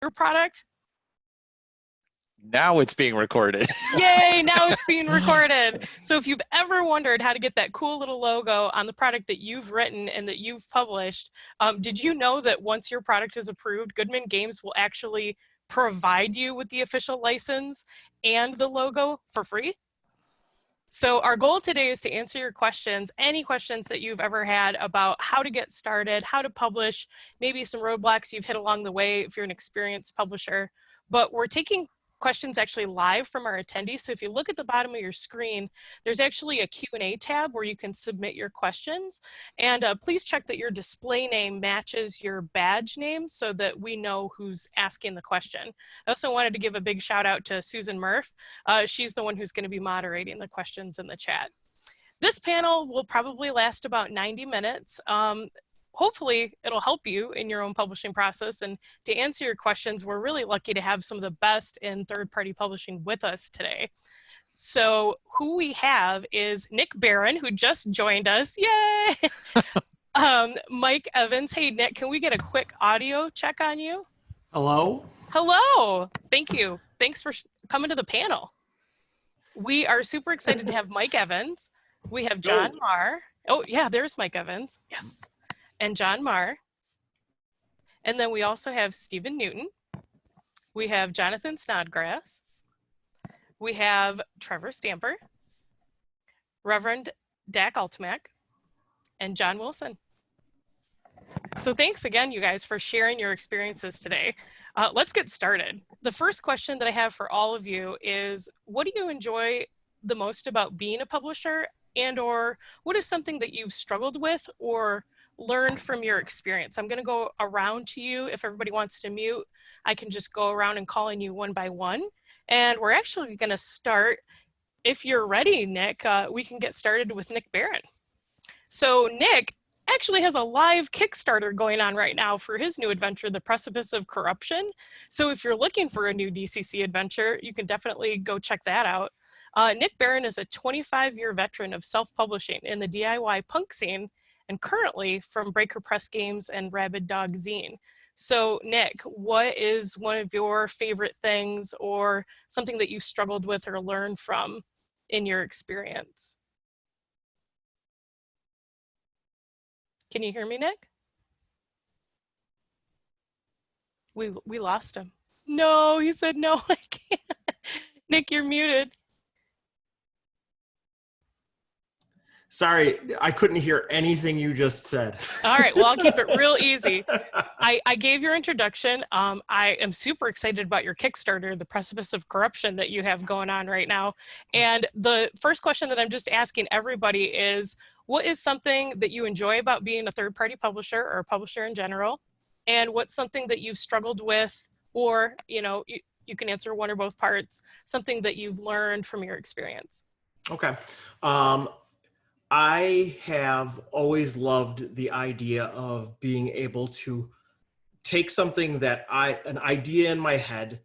your product? Now it's being recorded. Yay, now it's being recorded. So if you've ever wondered how to get that cool little logo on the product that you've written and that you've published, did you know that once your product is approved, Goodman Games will actually provide you with the official license and the logo for free? So our goal today is to answer your questions, any questions that you've ever had about how to get started, how to publish, maybe some roadblocks you've hit along the way if you're an experienced publisher. But we're taking questions actually live from our attendees. So if you look at the bottom of your screen, there's actually a Q&A tab where you can submit your questions. And please check that your display name matches your badge name so that we know who's asking the question. I also wanted to give a big shout out to Susan Murph. She's the one who's going to be moderating the questions in the chat. This panel will probably last about 90 minutes. Hopefully it'll help you in your own publishing process. And to answer your questions, we're really lucky to have some of the best in third-party publishing with us today. So who we have is Nick Barron, who just joined us. Yay! Mike Evans. Hey, Nick, can we get a quick audio check on you? Hello. Hello. Thank you. Thanks for coming to the panel. We are super excited to have Mike Evans. We have John Marr. Oh, yeah, there's Mike Evans. Yes. And John Marr. And then we also have Stephen Newton. We have Jonathan Snodgrass. We have Trevor Stamper, Reverend Dak Ultimak, and John Wilson. So thanks again, you guys, for sharing your experiences today. Let's get started. The first question that I have for all of you is, what do you enjoy the most about being a publisher, and or what is something that you've struggled with or learned from your experience? I'm going to go around to you. If everybody wants to mute, I can just go around and call on you one by one. And we're actually going to start, if you're ready, Nick, we can get started with Nick Barron. So Nick actually has a live Kickstarter going on right now for his new adventure, The Precipice of Corruption. So if you're looking for a new DCC adventure, you can definitely go check that out. Nick Barron is a 25-year veteran of self-publishing in the DIY punk scene, and currently from Breaker Press Games and Rabid Dog Zine. So Nick, what is one of your favorite things or something that you struggled with or learned from in your experience? Can you hear me, Nick? We lost him. No, he said no, I can't. Nick, you're muted. Sorry, I couldn't hear anything you just said. All right, well, I'll keep it real easy. I gave your introduction. I am super excited about your Kickstarter, The Precipice of Corruption, that you have going on right now. And the first question that I'm just asking everybody is, what is something that you enjoy about being a third-party publisher or a publisher in general? And what's something that you've struggled with, or you can answer one or both parts, something that you've learned from your experience? Okay. I have always loved the idea of being able to take something that an idea in my head,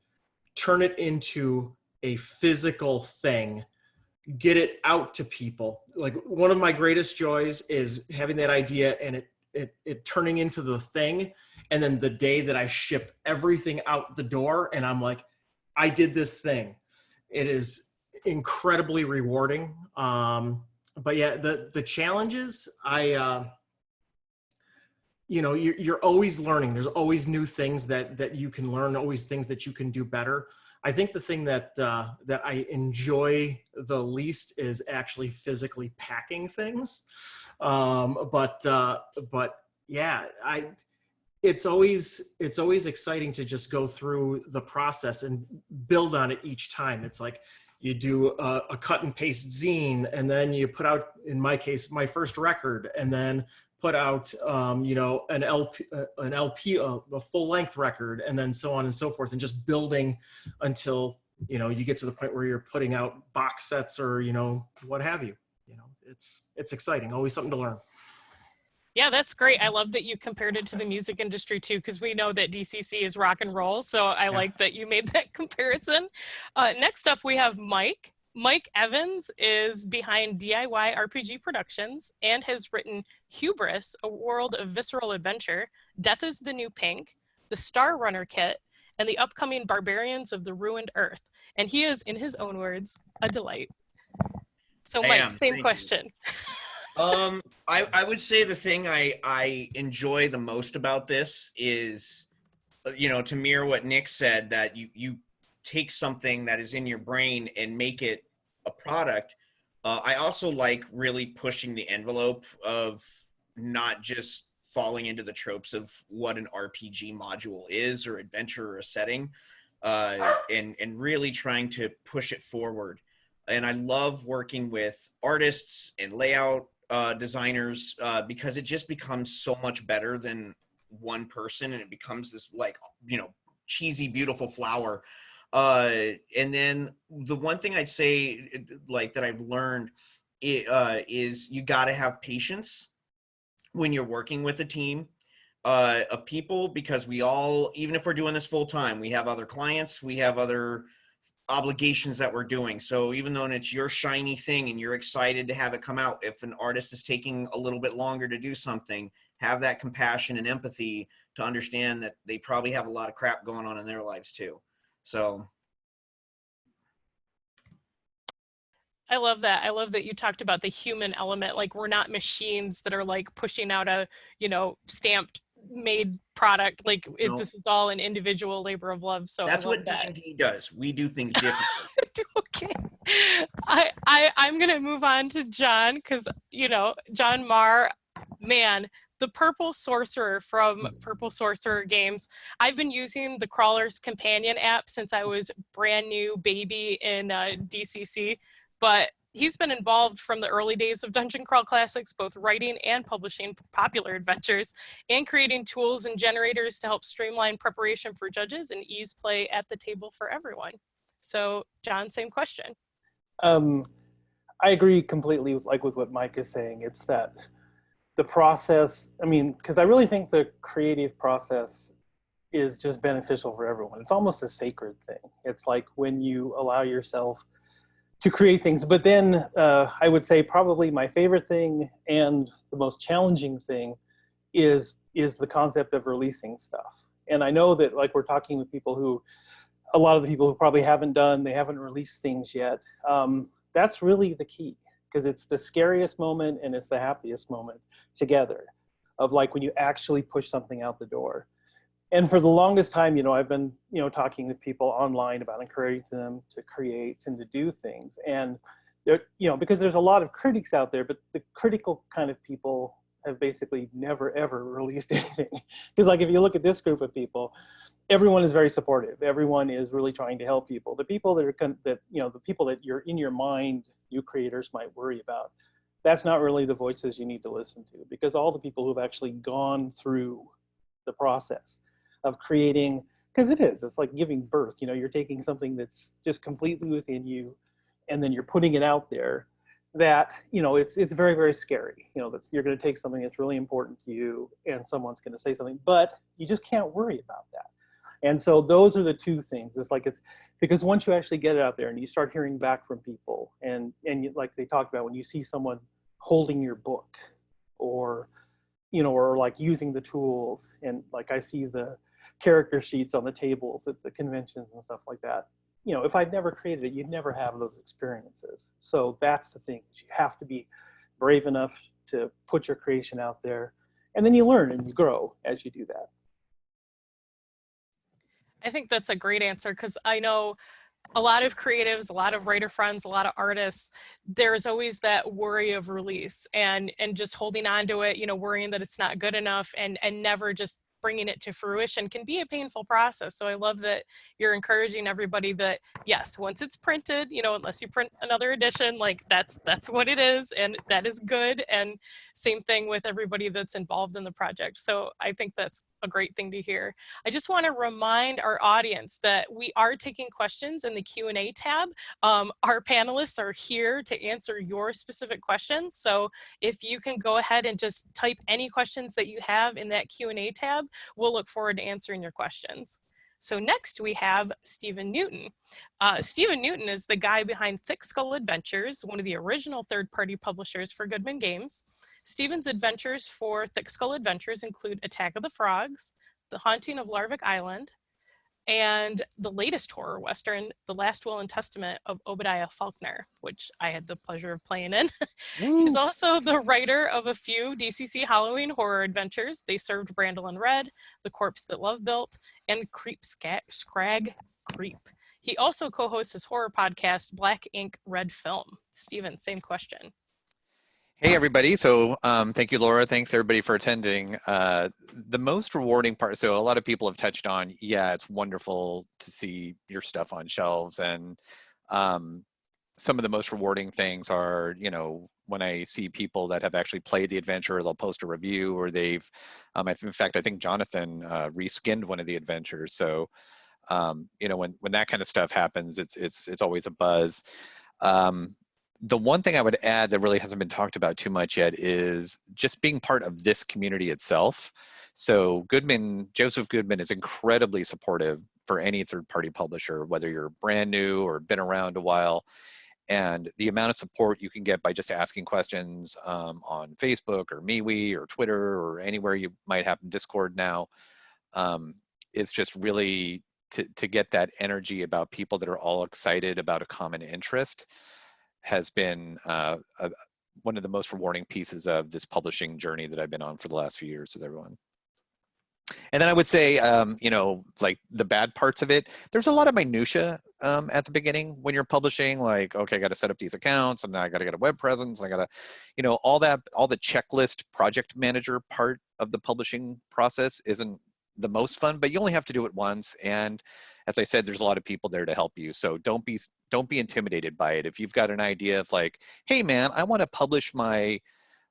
turn it into a physical thing, get it out to people. Like, one of my greatest joys is having that idea and it turning into the thing. And then the day that I ship everything out the door and I'm like, I did this thing. It is incredibly rewarding. But yeah, the challenges, you're always learning. There's always new things that you can learn, always things that you can do better. I think the thing that I enjoy the least is actually physically packing things. But yeah, it's always exciting to just go through the process and build on it each time. It's like, you do a cut and paste zine, and then you put out, in my case, my first record, and then put out, an LP, a full length record, and then so on and so forth, and just building until, you get to the point where you're putting out box sets or, what have you. It's exciting, always something to learn. Yeah, that's great. I love that you compared it to the music industry too, because we know that DCC is rock and roll. So I like that you made that comparison. Next up, we have Mike. Mike Evans is behind DIY RPG Productions and has written Hubris, A World of Visceral Adventure, Death is the New Pink, The Star Runner Kit, and the upcoming barbarians of the ruined earth. And he is, in his own words, a delight. So Mike, same question. I would say the thing I enjoy the most about this is, to mirror what Nick said, that you take something that is in your brain and make it a product. I also like really pushing the envelope of not just falling into the tropes of what an RPG module is or adventure or a setting, and really trying to push it forward. And I love working with artists and layout designers because it just becomes so much better than one person, and it becomes this cheesy, beautiful flower. And then the one thing I'd say that I've learned is you got to have patience when you're working with a team of people, because we all, even if we're doing this full time, we have other clients, we have other obligations that we're doing. So even though it's your shiny thing and you're excited to have it come out, if an artist is taking a little bit longer to do something, have that compassion and empathy to understand that they probably have a lot of crap going on in their lives too. So I love that. I love that you talked about the human element. Like, we're not machines that are like pushing out a, stamped made product. Like No. this is all an individual labor of love. So that's what D&D does. We do things differently. Okay. I'm going to move on to John, because, John Marr, man, the Purple Sorcerer from Purple Sorcerer Games. I've been using the Crawler's Companion app since I was brand new baby in DCC, but he's been involved from the early days of Dungeon Crawl Classics, both writing and publishing popular adventures, and creating tools and generators to help streamline preparation for judges and ease play at the table for everyone. So, John, same question. I agree completely with what Mike is saying. It's that the process, because I really think the creative process is just beneficial for everyone. It's almost a sacred thing. It's like when you allow yourself to create things. But then I would say probably my favorite thing and the most challenging thing is the concept of releasing stuff. And I know that we're talking with a lot of the people who probably they haven't released things yet. That's really the key, because it's the scariest moment and it's the happiest moment together of when you actually push something out the door. And for the longest time, I've been, talking with people online about encouraging them to create and to do things. And, because there's a lot of critics out there, but the critical kind of people have basically never, ever released anything. Because if you look at this group of people, everyone is very supportive. Everyone is really trying to help people. The people the people that you're in your mind, you creators might worry about, that's not really the voices you need to listen to, because all the people who've actually gone through the process of creating, because it's like giving birth, you're taking something that's just completely within you, and then you're putting it out there, that, it's very, very scary. That you're going to take something that's really important to you and someone's going to say something, but you just can't worry about that. And so those are the two things. It's because once you actually get it out there and you start hearing back from people, and like they talked about, when you see someone holding your book, or or using the tools, and I see the character sheets on the tables at the conventions and stuff like that. If I'd never created it, you'd never have those experiences. So that's the thing. You have to be brave enough to put your creation out there, and then you learn and you grow as you do that. I think that's a great answer, because I know a lot of creatives, a lot of writer friends, a lot of artists, there's always that worry of release and just holding on to it, worrying that it's not good enough, and never just bringing it to fruition can be a painful process. So I love that you're encouraging everybody that, yes, once it's printed, unless you print another edition, that's what it is, and that is good. And same thing with everybody that's involved in the project. So I think that's a great thing to hear. I just want to remind our audience that we are taking questions in the Q&A tab. Our panelists are here to answer your specific questions. So if you can go ahead and just type any questions that you have in that Q&A tab, we'll look forward to answering your questions. So next we have Stephen Newton. Stephen Newton is the guy behind Thick Skull Adventures, one of the original third-party publishers for Goodman Games. Stephen's adventures for Thick Skull Adventures include Attack of the Frogs, The Haunting of Larvick Island, and the latest horror Western, The Last Will and Testament of Obadiah Faulkner, which I had the pleasure of playing in. He's also the writer of a few DCC Halloween horror adventures. They Served Brandolin Red, The Corpse That Love Built, and Scrag Creep. He also co-hosts his horror podcast, Black Ink Red Film. Steven, same question. Hey, everybody. So thank you, Laura. Thanks, everybody, for attending. The most rewarding part, so a lot of people have touched on, yeah, it's wonderful to see your stuff on shelves. And some of the most rewarding things are, you know, when I see people that have actually played the adventure, they'll post a review, or they've, in fact, I think Jonathan reskinned one of the adventures. So, you know, when that kind of stuff happens, it's always a buzz. The one thing I would add that really hasn't been talked about too much yet is just being part of this community itself. So Joseph Goodman is incredibly supportive for any third-party publisher, whether you're brand new or been around a while. And the amount of support you can get by just asking questions on Facebook or MeWe or Twitter or anywhere you might have Discord now, it's just really to get that energy about people that are all excited about a common interest has been one of the most rewarding pieces of this publishing journey that I've been on for the last few years with everyone. And then I would say, you know, like the bad parts of it, there's a lot of minutia at the beginning when you're publishing, like, okay, I got to set up these accounts, and I got to get a web presence, and I got to, you know, all the checklist project manager part of the publishing process isn't the most fun, but you only have to do it once. And as I said, there's a lot of people there to help you. So don't be intimidated by it. If you've got an idea of like, hey man, I want to publish my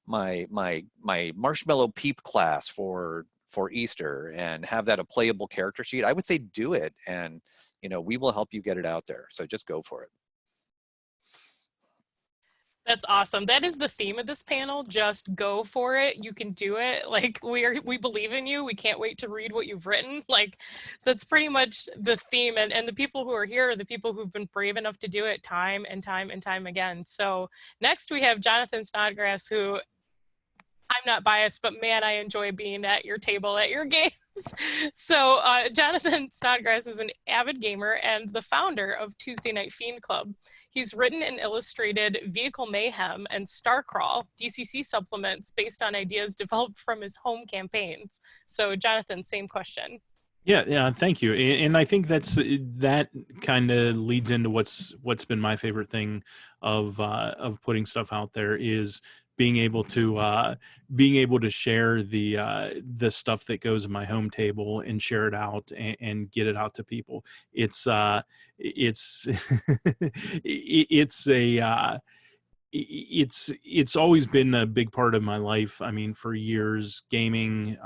Marshmallow Peep class for Easter and have that a playable character sheet, I would say do it. And, you know, we will help you get it out there. So just go for it. That's awesome. That is the theme of this panel. Just go for it. You can do it. Like, we believe in you. We can't wait to read what you've written. Like, that's pretty much the theme. And the people who are here are the people who've been brave enough to do it time and time and time again. So next we have Jonathan Snodgrass, who, I'm not biased, but man, I enjoy being at your table at your games. So Jonathan Snodgrass is an avid gamer and the founder of Tuesday Night Fiend Club. He's written and illustrated Vehicle Mayhem and Starcrawl, DCC supplements based on ideas developed from his home campaigns. So Jonathan, same question. Yeah, thank you. And I think that kind of leads into what's been my favorite thing of putting stuff out there is being able to share the stuff that goes in my home table and share it out and get it out to people. It's it's always been a big part of my life. I mean, for years, gaming,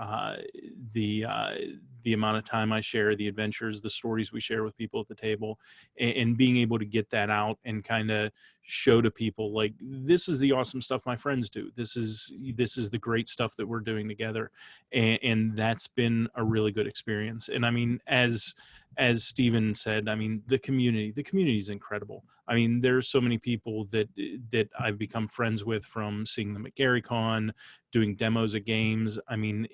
the amount of time I share, the adventures, the stories we share with people at the table, and being able to get that out and kind of show to people like, this is the awesome stuff my friends do. This is the great stuff that we're doing together. And that's been a really good experience. And I mean, as Steven said, I mean, the community is incredible. I mean, there's so many people that I've become friends with from seeing them at GaryCon, doing demos of games. I mean,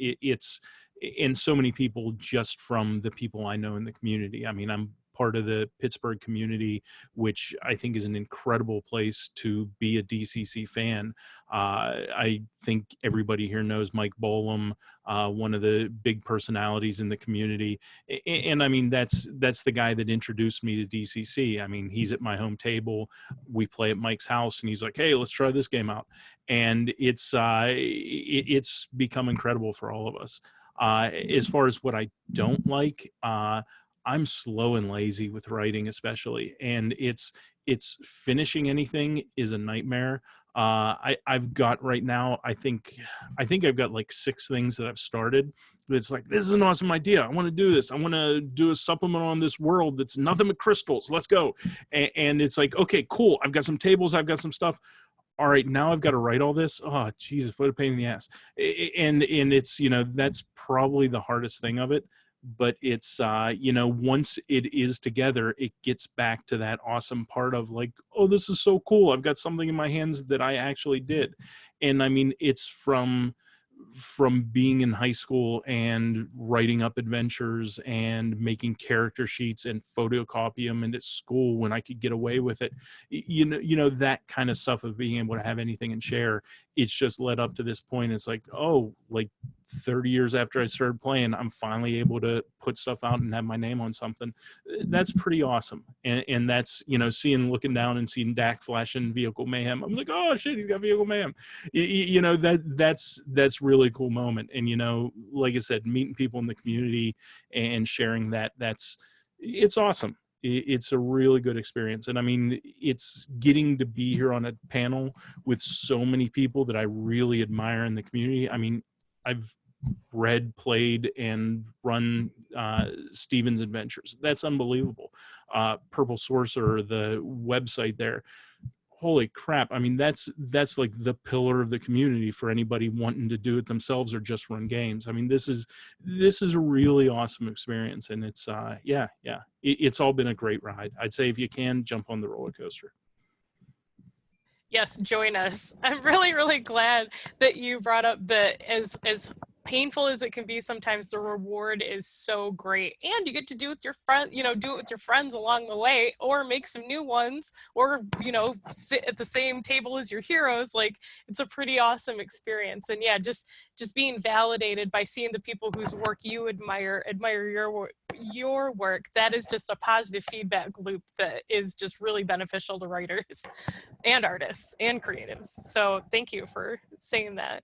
and so many people just from the people I know in the community. I mean, I'm part of the Pittsburgh community, which I think is an incredible place to be a DCC fan. I think everybody here knows Mike Bolam, one of the big personalities in the community. And I mean, that's the guy that introduced me to DCC. I mean, he's at my home table. We play at Mike's house and he's like, hey, let's try this game out. And it's become incredible for all of us. As far as what I don't like, I'm slow and lazy with writing, especially, and it's finishing anything is a nightmare. I've got right now, I think I've got like 6 things that I've started. It's like, this is an awesome idea. I want to do this. I want to do a supplement on this world that's nothing but crystals. Let's go. And it's like, okay, cool. I've got some tables. I've got some stuff. All right, now I've got to write all this. Oh, Jesus, what a pain in the ass. And it's, you know, that's probably the hardest thing of it. But it's, you know, once it is together, it gets back to that awesome part of like, oh, this is so cool. I've got something in my hands that I actually did. And I mean, it's from from being in high school and writing up adventures and making character sheets and photocopy them, and at school when I could get away with it, you know, that kind of stuff of being able to have anything and share. It's just led up to this point. It's like, oh, like 30 years after I started playing, I'm finally able to put stuff out and have my name on something. That's pretty awesome. And that's, you know, looking down and seeing Dak flashing Vehicle Mayhem. I'm like, oh shit, he's got Vehicle Mayhem. You know, that's really cool moment. And, you know, like I said, meeting people in the community and sharing it's awesome. It's a really good experience. And I mean, it's getting to be here on a panel with so many people that I really admire in the community. I mean, I've read, played, and run Steven's Adventures. That's unbelievable. Purple Sorcerer, the website there. Holy crap. I mean, that's like the pillar of the community for anybody wanting to do it themselves or just run games. I mean, this is a really awesome experience. And it's, it's all been a great ride. I'd say if you can, jump on the roller coaster. Yes, join us. I'm really, really glad that you brought up as painful as it can be sometimes, the reward is so great, and you get to do it with your friend, you know, do it with your friends along the way, or make some new ones, or, you know, sit at the same table as your heroes. Like, it's a pretty awesome experience. And yeah, just being validated by seeing the people whose work you admire your work, that is just a positive feedback loop that is just really beneficial to writers and artists and creatives. So thank you for saying that.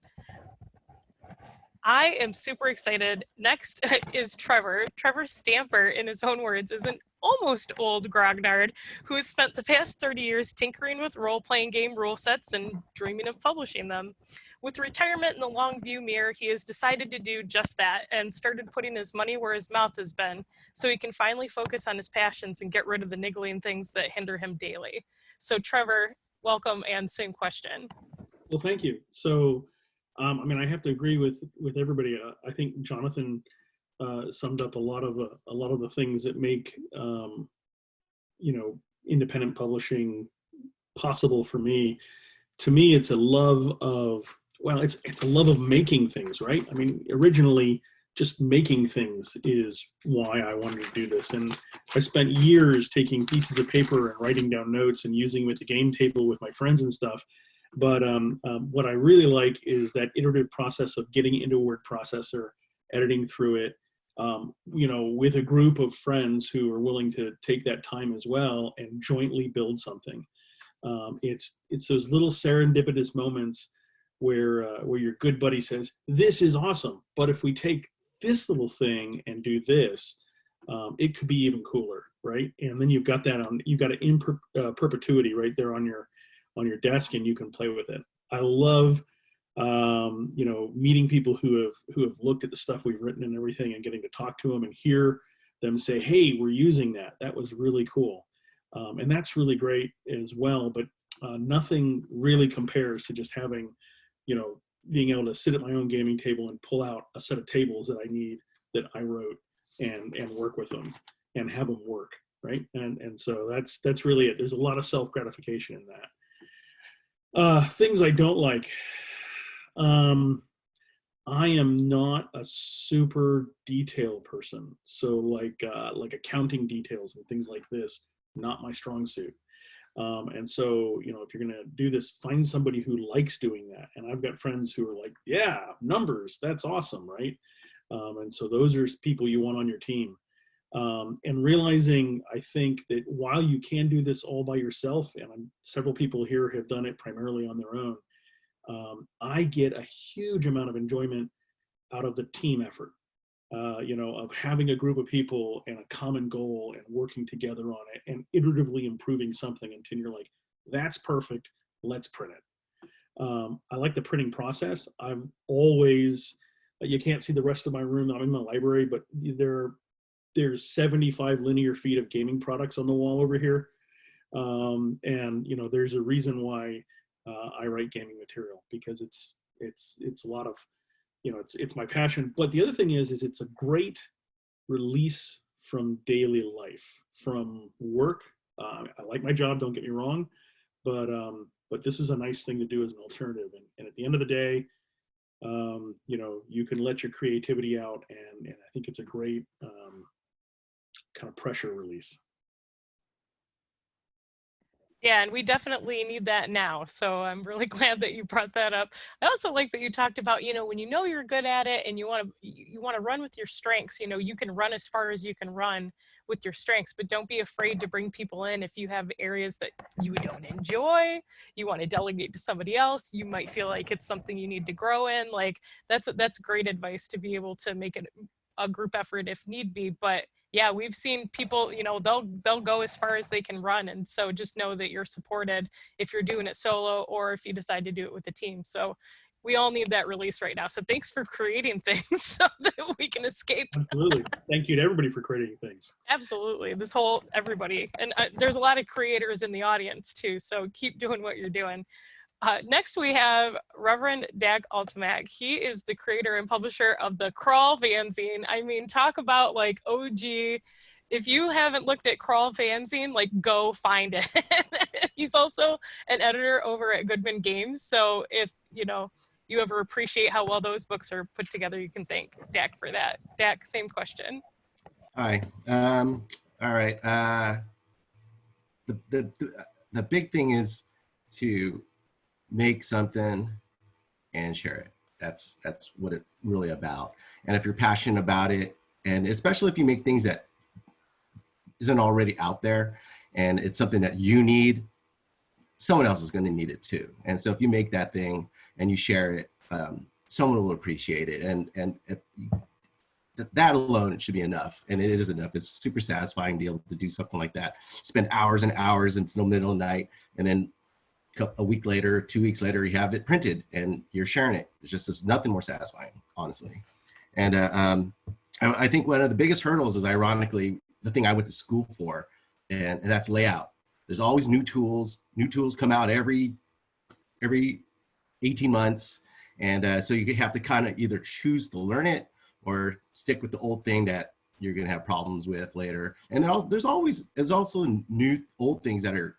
I am super excited. Next is Trevor. Trevor Stamper, in his own words, is an almost old grognard who has spent the past 30 years tinkering with role-playing game rule sets and dreaming of publishing them. With retirement in the long view mirror, he has decided to do just that and started putting his money where his mouth has been so he can finally focus on his passions and get rid of the niggling things that hinder him daily. So Trevor, welcome, and same question. Well, thank you. So, I mean, I have to agree with everybody. I think Jonathan summed up a lot of the things that make you know, independent publishing possible for me. To me, it's a love of, well, it's a love of making things, right? I mean, originally, just making things is why I wanted to do this. And I spent years taking pieces of paper and writing down notes and using them at the game table with my friends and stuff. But what I really like is that iterative process of getting into a word processor, editing through it, you know, with a group of friends who are willing to take that time as well and jointly build something. It's those little serendipitous moments where your good buddy says, "This is awesome, but if we take this little thing and do this, it could be even cooler," right? And then you've got it in perpetuity right there on your desk, and you can play with it. I love, you know, meeting people who have looked at the stuff we've written and everything, and getting to talk to them and hear them say, "Hey, we're using that. That was really cool," and that's really great as well. But nothing really compares to just having, you know, being able to sit at my own gaming table and pull out a set of tables that I need that I wrote and work with them and have them work, right? And so that's really it. There's a lot of self-gratification in that. Things I don't like. I am not a super detail person. So like accounting details and things like this, not my strong suit. And so, you know, if you're going to do this, find somebody who likes doing that. And I've got friends who are like, yeah, numbers, that's awesome, right? And so those are people you want on your team. And realizing, I think, that while you can do this all by yourself, and several people here have done it primarily on their own, I get a huge amount of enjoyment out of the team effort, you know, of having a group of people and a common goal and working together on it and iteratively improving something until you're like, that's perfect, let's print it. I like the printing process. I'm always, you can't see the rest of my room, I'm in my library, but there's 75 linear feet of gaming products on the wall over here. And, you know, there's a reason why I write gaming material, because it's a lot of, you know, it's my passion. But the other thing is it's a great release from daily life, from work. I like my job, don't get me wrong, but this is a nice thing to do as an alternative. And at the end of the day, you know, you can let your creativity out, and I think it's a great kind of pressure release. Yeah, and we definitely need that now. So I'm really glad that you brought that up. I also like that you talked about, you know, when you know you're good at it and you want to run with your strengths, you know, you can run as far as you can run with your strengths, but don't be afraid to bring people in if you have areas that you don't enjoy, you want to delegate to somebody else, you might feel like it's something you need to grow in. Like that's great advice to be able to make it a group effort if need be. But yeah, we've seen people, you know, they'll go as far as they can run. And so just know that you're supported if you're doing it solo or if you decide to do it with a team. So we all need that release right now. So thanks for creating things so that we can escape. Absolutely. Thank you to everybody for creating things. Absolutely. This whole, everybody. And there's a lot of creators in the audience too. So keep doing what you're doing. Next, we have Reverend Dag Ultimak. He is the creator and publisher of the Crawl fanzine. I mean, talk about like OG. If you haven't looked at Crawl fanzine, like go find it. He's also an editor over at Goodman Games. So if, you know, you ever appreciate how well those books are put together, you can thank Dak for that. Dak, same question. Hi. All right. The big thing is to make something and share it. That's what it's really about. And if you're passionate about it, and especially if you make things that isn't already out there and it's something that you need, someone else is going to need it too. And so if you make that thing and you share it, someone will appreciate it. And that alone, it should be enough. And it is enough. It's super satisfying to be able to do something like that. Spend hours and hours until the middle of the night, and then a week later, 2 weeks later, you have it printed and you're sharing it. It's just, there's nothing more satisfying, honestly. And I think one of the biggest hurdles is ironically the thing I went to school for, and that's layout. There's always new tools. New tools come out every 18 months. And so you have to kind of either choose to learn it or stick with the old thing that you're going to have problems with later. And there's also new old things that are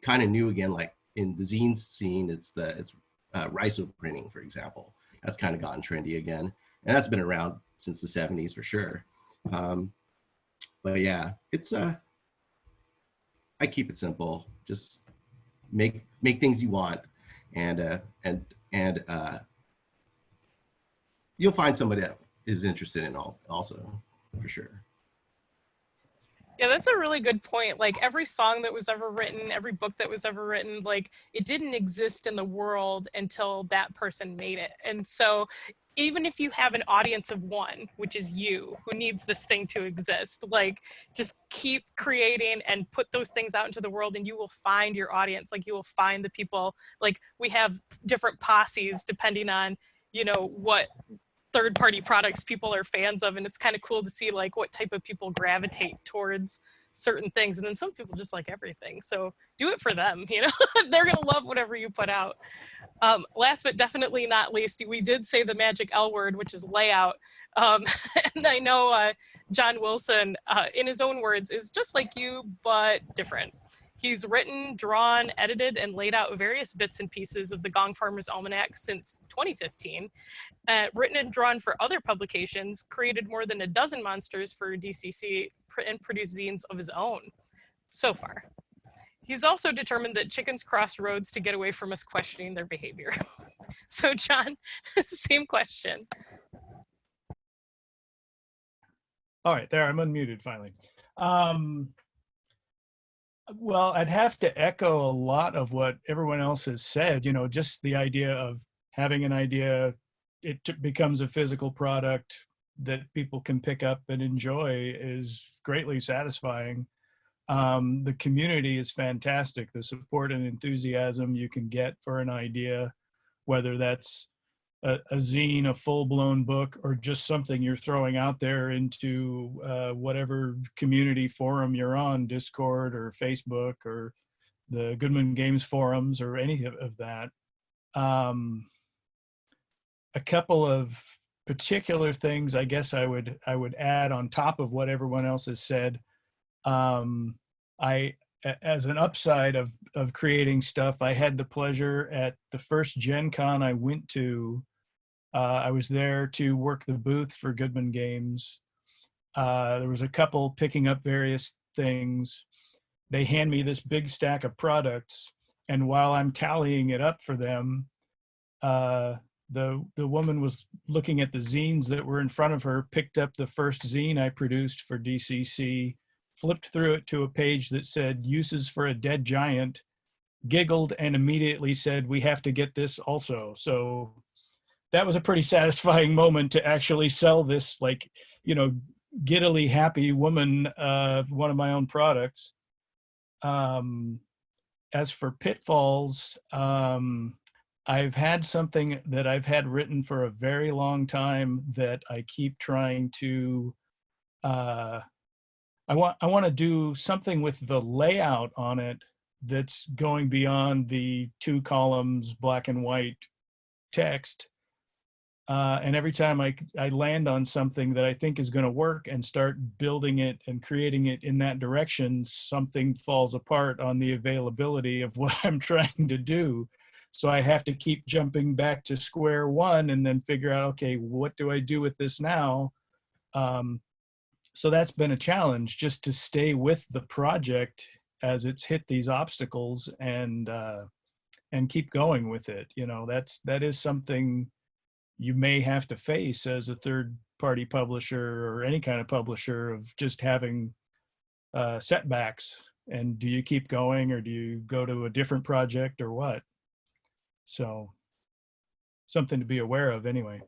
kind of new again, like in the zine scene, it's rhizo printing, for example. That's kind of gotten trendy again. And that's been around since the 70s for sure. But yeah, it's I keep it simple. Just make things you want, and you'll find somebody that is interested in also, for sure. Yeah, that's a really good point. Like every song that was ever written, every book that was ever written, like it didn't exist in the world until that person made it. And so even if you have an audience of one, which is you, who needs this thing to exist, like just keep creating and put those things out into the world and you will find your audience. Like you will find the people. Like we have different posses depending on, you know, what third-party products people are fans of, and it's kind of cool to see like what type of people gravitate towards certain things, and then some people just like everything, so do it for them, you know. They're gonna love whatever you put out. Last but definitely not least, we did say the magic L word, which is layout. And I know John Wilson, in his own words, is just like you but different. He's written, drawn, edited, and laid out various bits and pieces of the Gong Farmer's Almanac since 2015. Written and drawn for other publications, created more than a dozen monsters for DCC, and produced zines of his own so far. He's also determined that chickens cross roads to get away from us questioning their behavior. So John, same question. All right, there, I'm unmuted finally. Well, I'd have to echo a lot of what everyone else has said, you know, just the idea of having an idea, it becomes a physical product that people can pick up and enjoy is greatly satisfying. The community is fantastic. The support and enthusiasm you can get for an idea, whether that's a zine, a full-blown book, or just something you're throwing out there into whatever community forum you're on, Discord or Facebook or the Goodman Games forums or any of that. A couple of particular things I guess I would add on top of what everyone else has said. As an upside of creating stuff, I had the pleasure at the first Gen Con I went to I was there to work the booth for Goodman Games. There was a couple picking up various things. They hand me this big stack of products, and while I'm tallying it up for them, the woman was looking at the zines that were in front of her, picked up the first zine I produced for DCC, flipped through it to a page that said uses for a dead giant, giggled, and immediately said, "We have to get this also." So that was a pretty satisfying moment to actually sell this, like, you know, giddily happy woman, one of my own products. As for Pitfalls, I've had something that I've had written for a very long time that I keep trying to, I want to do something with the layout on it that's going beyond the 2 columns black and white text. And every time I land on something that I think is going to work and start building it and creating it in that direction, something falls apart on the availability of what I'm trying to do. So I have to keep jumping back to square one and then figure out, okay, what do I do with this now? So that's been a challenge, just to stay with the project as it's hit these obstacles and keep going with it. You know, that is something you may have to face as a third-party publisher or any kind of publisher, of just having setbacks. And do you keep going, or do you go to a different project, or what? So something to be aware of anyway.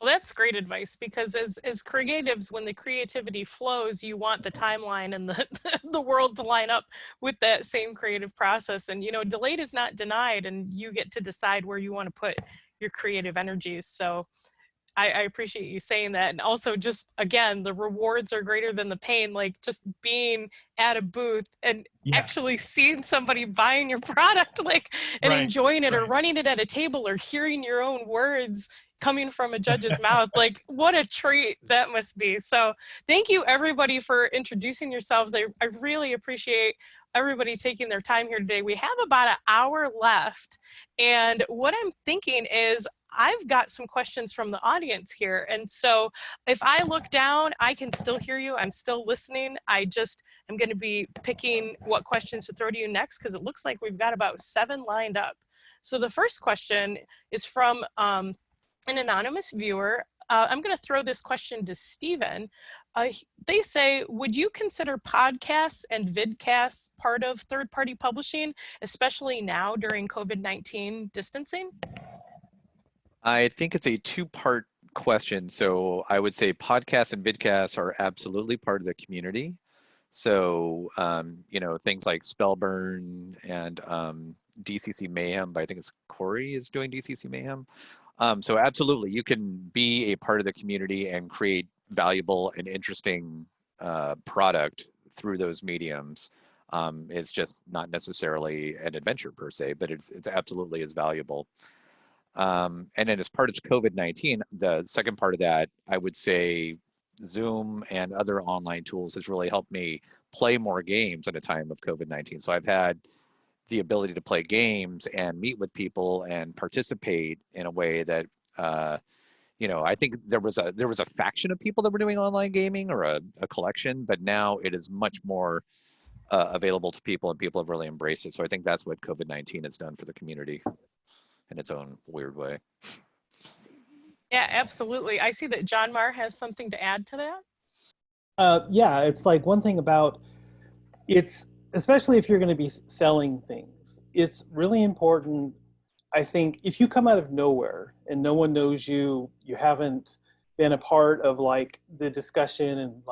Well, that's great advice, because as creatives, when the creativity flows, you want the timeline and the world to line up with that same creative process. And, you know, delayed is not denied, and you get to decide where you want to put your creative energies. So I appreciate you saying that. And also, just again, the rewards are greater than the pain, like just being at a booth and actually seeing somebody buying your product, like, and enjoying it, or running it at a table, or hearing your own words coming from a judge's mouth. Like, what a treat that must be. So thank you, everybody, for introducing yourselves. I really appreciate everybody taking their time here today. We have about an hour left, and what I'm thinking is, I've got some questions from the audience here. And so if I look down, I can still hear you. I'm still listening. I'm going to be picking what questions to throw to you next, because it looks like we've got about 7 lined up. So the first question is from an anonymous viewer. I'm going to throw this question to Stephen. They say, would you consider podcasts and vidcasts part of third-party publishing, especially now during COVID-19 distancing? I think it's a 2-part question. So I would say podcasts and vidcasts are absolutely part of the community. So, you know, things like Spellburn and DCC Mayhem, but I think it's Corey is doing DCC Mayhem. So absolutely, you can be a part of the community and create valuable and interesting product through those mediums. It's just not necessarily an adventure per se, but it's absolutely as valuable. And then as part of COVID-19, the second part of that, I would say Zoom and other online tools has really helped me play more games at a time of COVID-19. So I've had the ability to play games and meet with people and participate in a way that, you know, I think there was a faction of people that were doing online gaming, or a collection, but now it is much more available to people, and people have really embraced it. So I think that's what COVID-19 has done for the community in its own weird way. Yeah, absolutely. I see that John Marr has something to add to that. Yeah, it's like, one thing about it's, especially if you're going to be selling things, it's really important, I think, if you come out of nowhere and no one knows you, you haven't been a part of like the discussion, and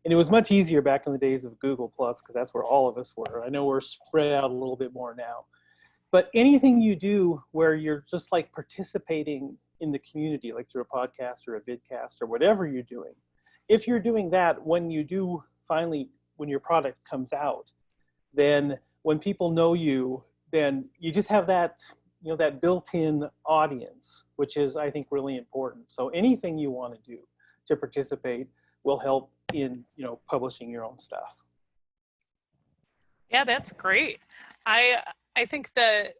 it was much easier back in the days of Google Plus, because that's where all of us were. I know we're spread out a little bit more now. But anything you do where you're just like participating in the community, like through a podcast or a vidcast or whatever you're doing, if you're doing that, when you do finally, when your product comes out, then when people know you, then you just have that, you know, that built-in audience, which is, I think, really important. So anything you want to do to participate will help in, you know, publishing your own stuff. Yeah, that's great. I think that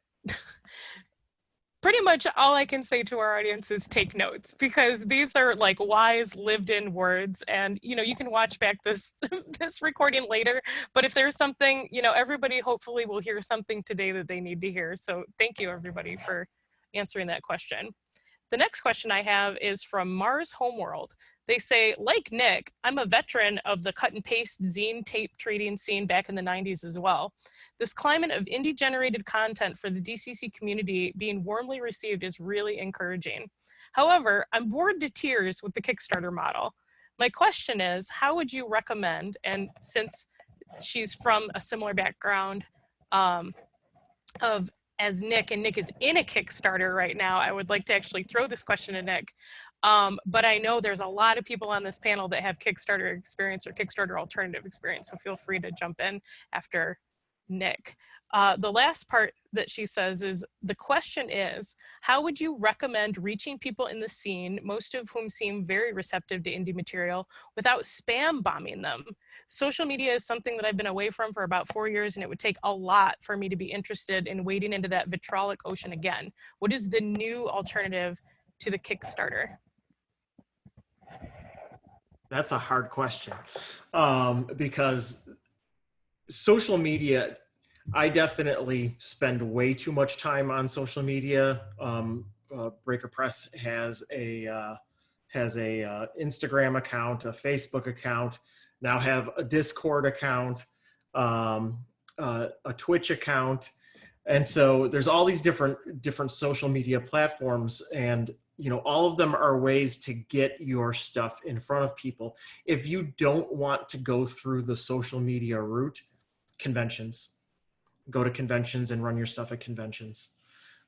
pretty much all I can say to our audience is take notes, because these are like wise lived in words. And, you know, you can watch back this, this recording later, but if there's something, you know, everybody hopefully will hear something today that they need to hear. So thank you everybody for answering that question. The next question I have is from Marr's Homeworld. They say, like Nick, I'm a veteran of the cut and paste zine tape trading scene back in the 90s as well. This climate of indie generated content for the DCC community being warmly received is really encouraging. However, I'm bored to tears with the Kickstarter model. My question is, how would you recommend, and since she's from a similar background of as Nick, and Nick is in a Kickstarter right now, I would like to actually throw this question to Nick. But I know there's a lot of people on this panel that have Kickstarter experience or Kickstarter alternative experience, so feel free to jump in after Nick. The last part that she says is, the question is, how would you recommend reaching people in the scene, most of whom seem very receptive to indie material, without spam bombing them? Social media is something that I've been away from for about 4 years, and it would take a lot for me to be interested in wading into that vitriolic ocean again. What is the new alternative to the Kickstarter? That's a hard question, because social media, I definitely spend way too much time on social media. Breaker Press has a Instagram account, a Facebook account, now have a Discord account, a Twitch account, and so there's all these different social media platforms, and you know, all of them are ways to get your stuff in front of people. If you don't want to go through the social media route, conventions. Go to conventions and run your stuff at conventions.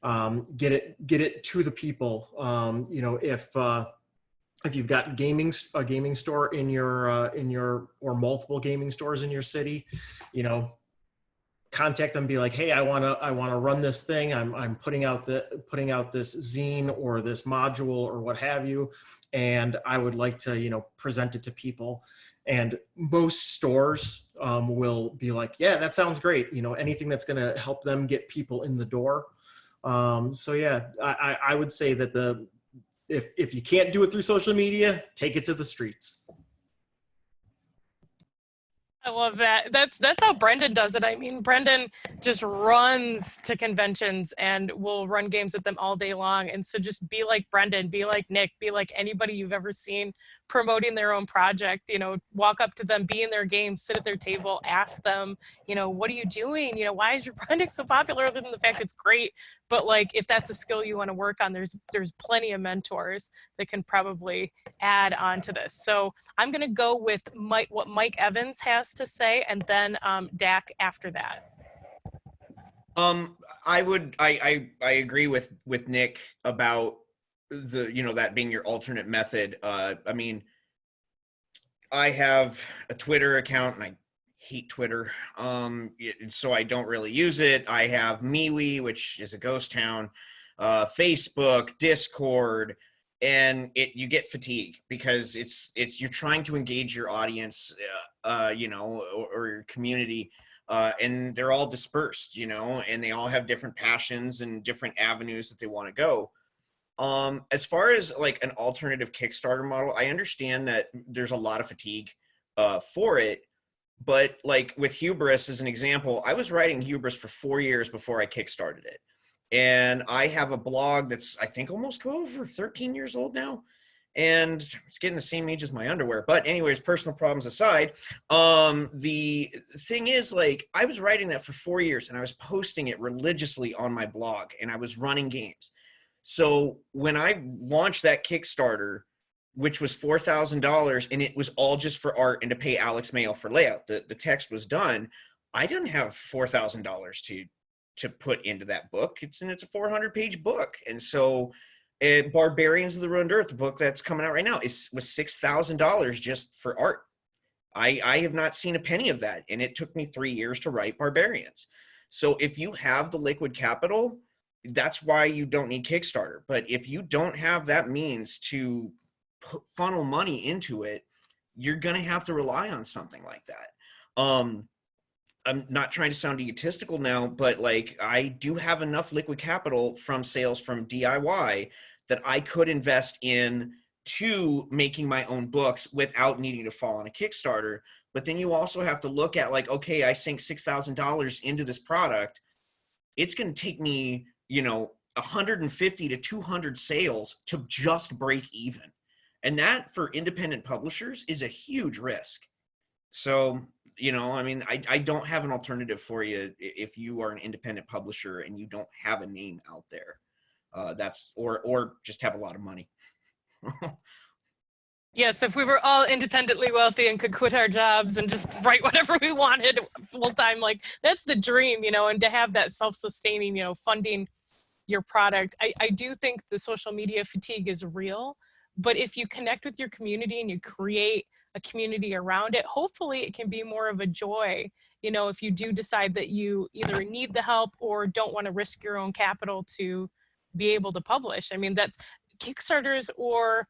Get it to the people. You know, if you've got a gaming store in your or multiple gaming stores in your city, you know, contact them. Be like, hey, I want to run this thing. I'm putting out this zine or this module or what have you, and I would like to, you know, present it to people. And most stores will be like, yeah, that sounds great. You know, anything that's going to help them get people in the door. So yeah, I would say that if you can't do it through social media, take it to the streets. I love that. That's how Brendan does it. I mean, Brendan just runs to conventions and will run games at them all day long. And so just be like Brendan, be like Nick, be like anybody you've ever seen promoting their own project. You know, walk up to them, be in their game, sit at their table, ask them, you know, what are you doing? You know, why is your project so popular, other than the fact it's great? But like, if that's a skill you want to work on, there's plenty of mentors that can probably add on to this. So I'm going to go with what Mike Evans has to say, and then Dak after that. I agree with Nick about that being your alternate method. I mean, I have a Twitter account and I hate Twitter, so I don't really use it. I have MeWe, which is a ghost town, Facebook, Discord, and you get fatigue because you're trying to engage your audience, or your community, and they're all dispersed, and they all have different passions and different avenues that they want to go. As far as like an alternative Kickstarter model, I understand that there's a lot of fatigue for it. But like with Hubris as an example, I was writing Hubris for 4 years before I kickstarted it. And I have a blog that's, I think, almost 12 or 13 years old now. And it's getting the same age as my underwear. But anyways, personal problems aside, the thing is, like, I was writing that for 4 years and I was posting it religiously on my blog and I was running games. So when I launched that Kickstarter, which was $4,000, and it was all just for art and to pay Alex Mayo for layout, the text was done, I didn't have $4,000 to put into that book. It's a 400-page book. And so Barbarians of the Ruined Earth, the book that's coming out right now, was $6,000 just for art. I have not seen a penny of that, and it took me 3 years to write Barbarians. So if you have the liquid capital, that's why you don't need Kickstarter. But if you don't have that means to funnel money into it, you're going to have to rely on something like that. I'm not trying to sound egotistical now, but like I do have enough liquid capital from sales from DIY that I could invest in to making my own books without needing to fall on a Kickstarter. But then you also have to look at like, okay, I sink $6,000 into this product. It's going to take me, 150 to 200 sales to just break even. And that for independent publishers is a huge risk. So, I don't have an alternative for you if you are an independent publisher and you don't have a name out there. Or just have a lot of money. Yes, if we were all independently wealthy and could quit our jobs and just write whatever we wanted full time, like that's the dream, and to have that self-sustaining, funding your product. I do think the social media fatigue is real, but if you connect with your community and you create a community around it, hopefully it can be more of a joy, if you do decide that you either need the help or don't want to risk your own capital to be able to publish. I mean, that's Kickstarters or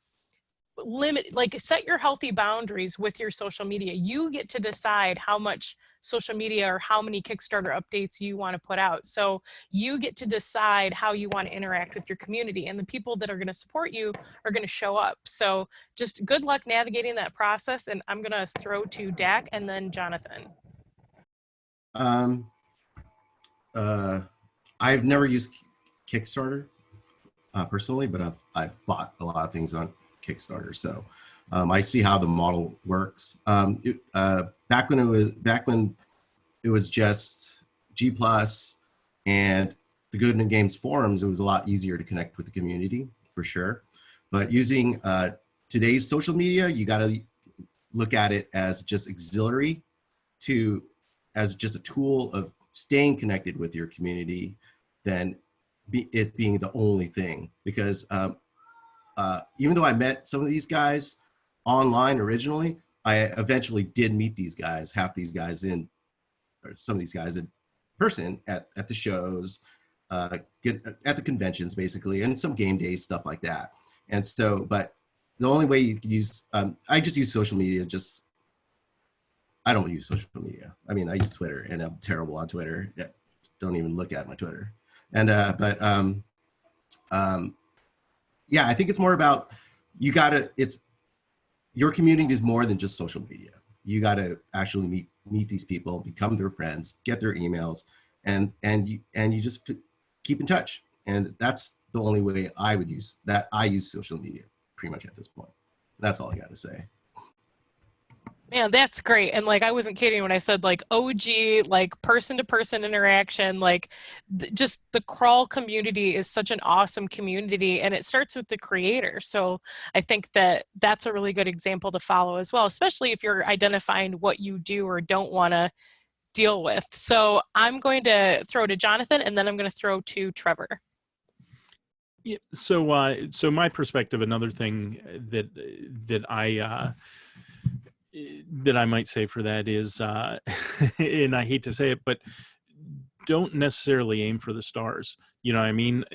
set your healthy boundaries with your social media. You get to decide how much social media or how many Kickstarter updates you want to put out. So you get to decide how you want to interact with your community, and the people that are going to support you are going to show up. So just good luck navigating that process. And I'm going to throw to Dak and then Jonathan. I've never used Kickstarter personally, but I've bought a lot of things on Kickstarter, so I see how the model works. Back when it was just G+ and the Goodman Games forums, it was a lot easier to connect with the community for sure. But using today's social media, you got to look at it as just auxiliary as just a tool of staying connected with your community than it being the only thing. Because even though I met some of these guys online originally, I eventually did meet these guys, some of these guys in person at the shows, at the conventions basically, and some game days, stuff like that. And so, but the only way you can use, I just use social media, I don't use social media. I mean, I use Twitter and I'm terrible on Twitter. Don't even look at my Twitter. And, yeah, I think it's more about your community is more than just social media. You got to actually meet these people, become their friends, get their emails, and you just keep in touch. And that's the only way I use social media pretty much at this point. That's all I got to say. Man, that's great. And like, I wasn't kidding when I said like OG, like person-to-person interaction, like just the crawl community is such an awesome community, and it starts with the creator. So I think that that's a really good example to follow as well, especially if you're identifying what you do or don't want to deal with. So I'm going to throw to Jonathan, and then I'm going to throw to Trevor. Yeah, so my perspective, another thing that I might say for that is, and I hate to say it, but don't necessarily aim for the stars. You know what I mean?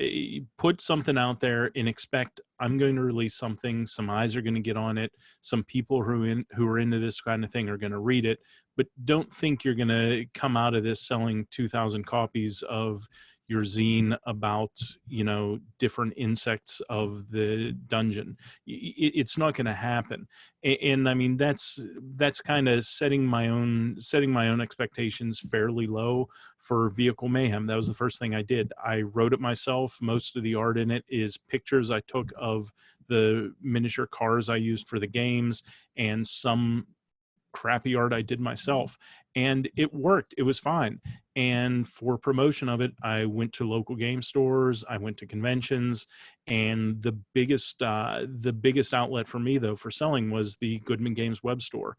Put something out there and expect I'm going to release something. Some eyes are going to get on it. Some people who are into this kind of thing are going to read it. But don't think you're going to come out of this selling 2,000 copies of your zine about, different insects of the dungeon. It's not going to happen. And I mean, that's kind of setting my own expectations fairly low for Vehicle Mayhem. That was the first thing I did. I wrote it myself. Most of the art in it is pictures I took of the miniature cars I used for the games and some crappy art I did myself, and it worked. It was fine. And for promotion of it, I went to local game stores, I went to conventions, and the biggest outlet for me though for selling was the Goodman Games web store.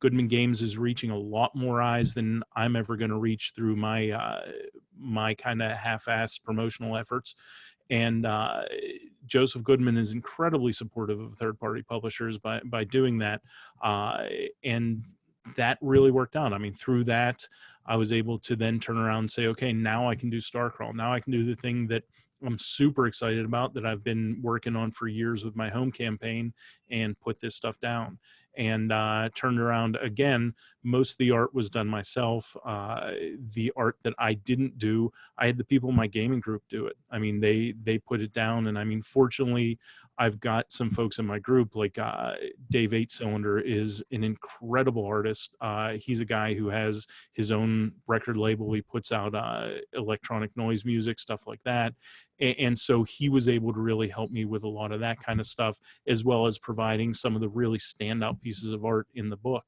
Goodman Games is reaching a lot more eyes than I'm ever going to reach through my kind of half-assed promotional efforts. And Joseph Goodman is incredibly supportive of third-party publishers by doing that. And that really worked out. I mean, through that, I was able to then turn around and say, okay, now I can do Starcrawl. Now I can do the thing that I'm super excited about, that I've been working on for years with my home campaign, and put this stuff down. And turned around again. Most of the art was done myself. The art that I didn't do, I had the people in my gaming group do it. I mean, they put it down, and I mean, fortunately, I've got some folks in my group, like Dave 8-Cylinder is an incredible artist. He's a guy who has his own record label. He puts out electronic noise music, stuff like that. And so he was able to really help me with a lot of that kind of stuff, as well as providing some of the really standout pieces of art in the book.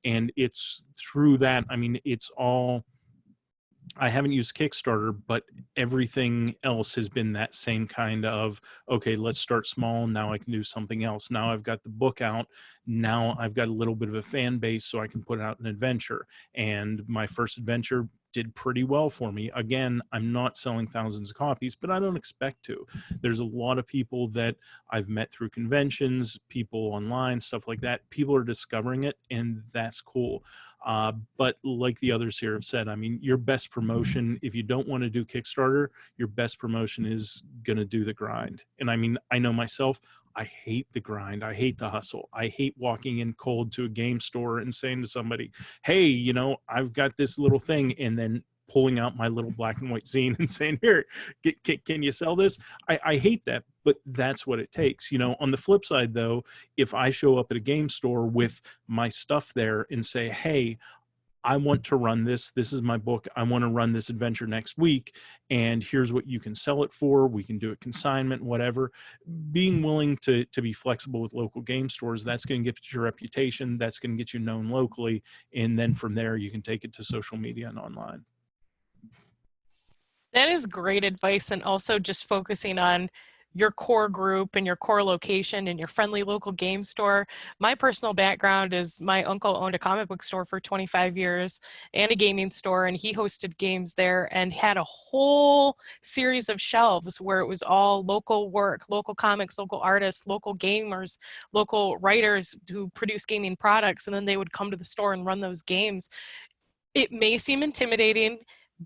And it's through that, I mean, it's all, I haven't used Kickstarter, but everything else has been that same kind of, okay, let's start small. Now I can do something else. Now I've got the book out. Now I've got a little bit of a fan base, so I can put out an adventure. And my first adventure did pretty well for me. Again, I'm not selling thousands of copies, but I don't expect to. There's a lot of people that I've met through conventions, people online, stuff like that. People are discovering it, and that's cool. But like the others here have said, I mean, your best promotion, if you don't want to do Kickstarter, your best promotion is going to do the grind. And I mean, I know myself, I hate the grind. I hate the hustle. I hate walking in cold to a game store and saying to somebody, hey, you know, I've got this little thing, and then pulling out my little black and white zine and saying, here, can you sell this? I hate that, but that's what it takes. You know, on the flip side, though, if I show up at a game store with my stuff there and say, hey, I want to run this. This is my book. I want to run this adventure next week. And here's what you can sell it for. We can do a consignment, whatever. Being willing to be flexible with local game stores, that's going to get you your reputation. That's going to get you known locally. And then from there, you can take it to social media and online. That is great advice. And also just focusing on your core group and your core location and your friendly local game store. My personal background is my uncle owned a comic book store for 25 years and a gaming store, and he hosted games there and had a whole series of shelves where it was all local work, local comics, local artists, local gamers, local writers who produce gaming products, and then they would come to the store and run those games. It may seem intimidating,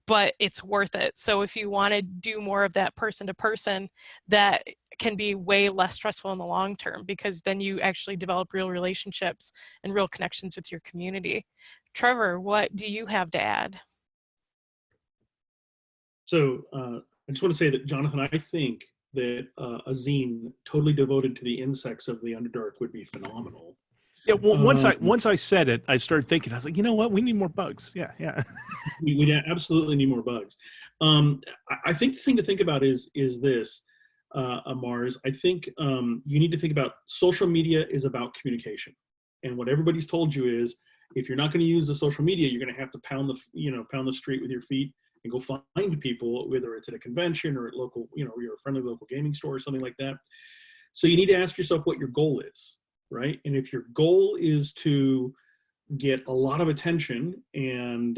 but it's worth it. So if you want to do more of that person to person, that can be way less stressful in the long term, because then you actually develop real relationships and real connections with your community. Trevor, what do you have to add? So I just want to say that, Jonathan, I think that a zine totally devoted to the insects of the Underdark would be phenomenal. Yeah, well, once I said it, I started thinking. I was like, you know what? We need more bugs. Yeah. we absolutely need more bugs. I think the thing to think about is this, Mars. I think you need to think about social media is about communication, and what everybody's told you is, if you're not going to use the social media, you're going to have to pound the street with your feet and go find people, whether it's at a convention or at local, your friendly local gaming store or something like that. So you need to ask yourself what your goal is. Right? And if your goal is to get a lot of attention and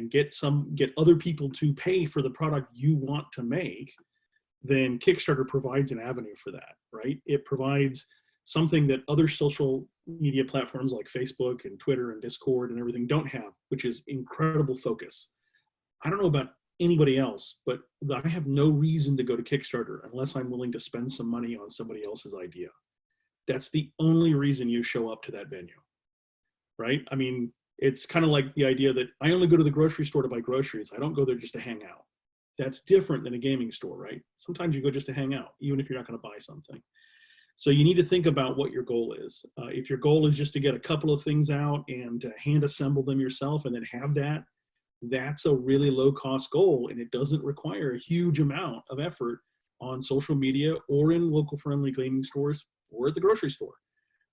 get other people to pay for the product you want to make, then Kickstarter provides an avenue for that, right? It provides something that other social media platforms like Facebook and Twitter and Discord and everything don't have, which is incredible focus. I don't know about anybody else, but I have no reason to go to Kickstarter unless I'm willing to spend some money on somebody else's idea. That's the only reason you show up to that venue, right? I mean, it's kind of like the idea that I only go to the grocery store to buy groceries. I don't go there just to hang out. That's different than a gaming store, right? Sometimes you go just to hang out, even if you're not going to buy something. So you need to think about what your goal is. If your goal is just to get a couple of things out and to hand assemble them yourself and then have that, that's a really low cost goal, and it doesn't require a huge amount of effort on social media or in local friendly gaming stores or at the grocery store,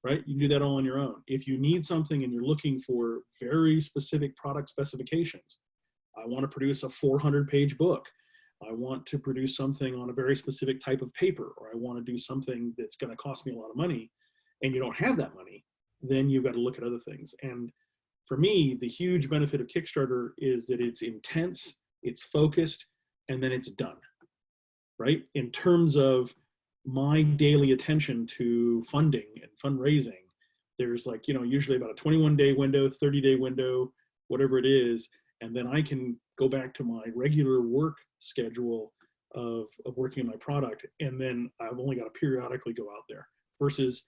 right? You can do that all on your own. If you need something and you're looking for very specific product specifications, I want to produce a 400-page book. I want to produce something on a very specific type of paper, or I want to do something that's going to cost me a lot of money, and you don't have that money, then you've got to look at other things. And for me, the huge benefit of Kickstarter is that it's intense, it's focused, and then it's done, right? In terms of my daily attention to funding and fundraising, there's usually about a 21-day window, 30-day window, whatever it is, and then I can go back to my regular work schedule of working on my product, and then I've only got to periodically go out there, versus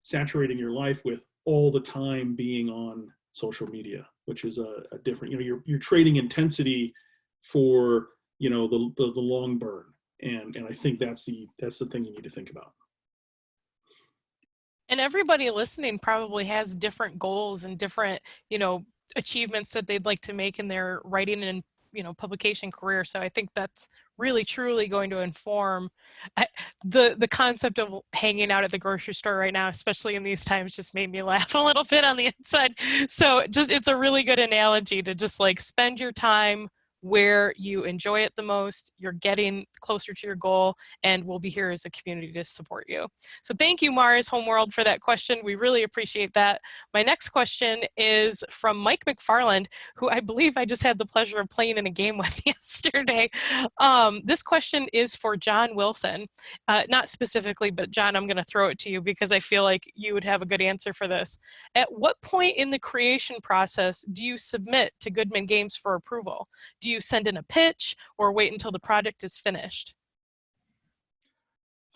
saturating your life with all the time being on social media, which is a different, you're trading intensity for, the long burn. And I think that's the thing you need to think about. And everybody listening probably has different goals and different, achievements that they'd like to make in their writing and, publication career. So I think that's really truly going to inform the concept of hanging out at the grocery store right now, especially in these times, just made me laugh a little bit on the inside. So it's a really good analogy to just like spend your time where you enjoy it the most, you're getting closer to your goal, and we'll be here as a community to support you. So thank you, Marr's Homeworld, for that question. We really appreciate that. My next question is from Mike McFarland, who I believe I just had the pleasure of playing in a game with yesterday. This question is for John Wilson. Not specifically, but John, I'm going to throw it to you because I feel like you would have a good answer for this. At what point in the creation process do you submit to Goodman Games for approval? Do you send in a pitch or wait until the project is finished?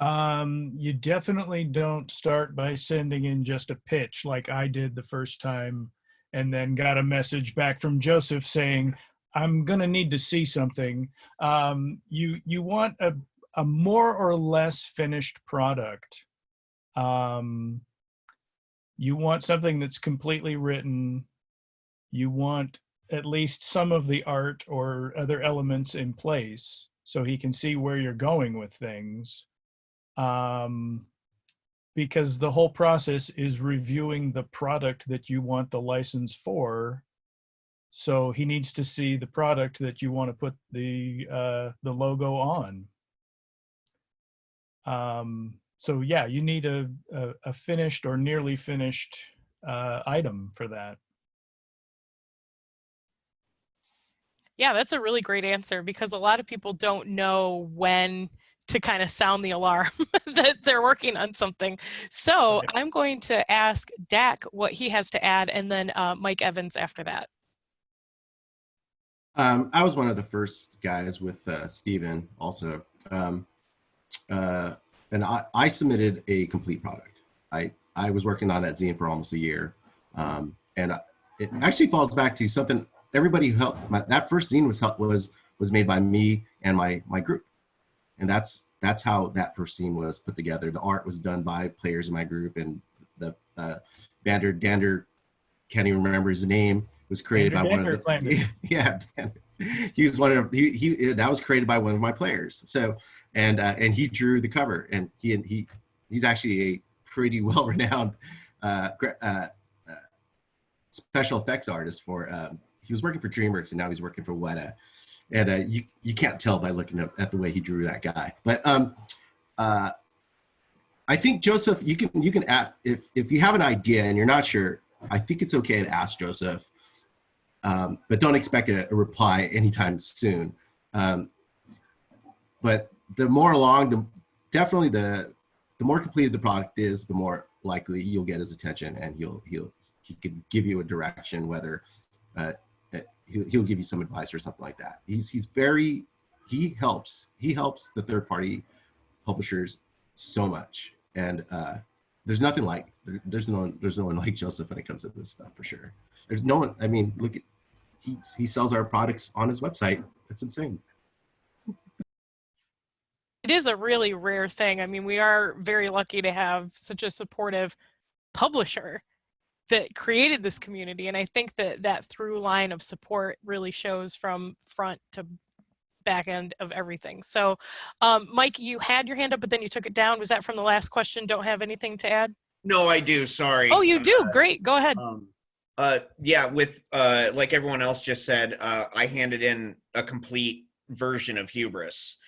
You definitely don't start by sending in just a pitch like I did the first time and then got a message back from Joseph saying, I'm going to need to see something. You want a more or less finished product. You want something that's completely written. You want at least some of the art or other elements in place so he can see where you're going with things. Because the whole process is reviewing the product that you want the license for. So he needs to see the product that you want to put the logo on. So yeah, you need a finished or nearly finished item for that. Yeah, that's a really great answer because a lot of people don't know when to kind of sound the alarm that they're working on something. So Right. I'm going to ask Dak what he has to add, and then Mike Evans after that. I was one of the first guys with Steven also. And I submitted a complete product. I was working on that zine for almost a year. And it actually falls back to something everybody who helped. That first zine was made by me and my group. And that's how that first zine was put together. The art was done by players in my group, and the Dander, can't even remember his name, was created by one of the, yeah, he was one of, he that was created by one of my players. So, and he drew the cover, and he's actually a pretty well-renowned special effects artist for, he was working for DreamWorks and now he's working for Weta. And you can't tell by looking at the way he drew that guy. But I think Joseph, you can ask, if you have an idea and you're not sure, I think it's okay to ask Joseph, but don't expect a reply anytime soon. But the more along, definitely the more completed the product is, the more likely you'll get his attention, and he could give you a direction, whether he'll give you some advice or something like that. He helps the third party publishers so much, and there's no one like Joseph when it comes to this stuff, for sure. There's no one. I mean, look at, he sells our products on his website. That's insane. It is a really rare thing. I mean, we are very lucky to have such a supportive publisher that created this community. And I think that through line of support really shows from front to back end of everything. So Mike, you had your hand up, but then you took it down. Was that from the last question? Don't have anything to add? No, I do. Sorry. Oh, you do? Great. Go ahead. Yeah, with like everyone else just said, I handed in a complete version of Hubris,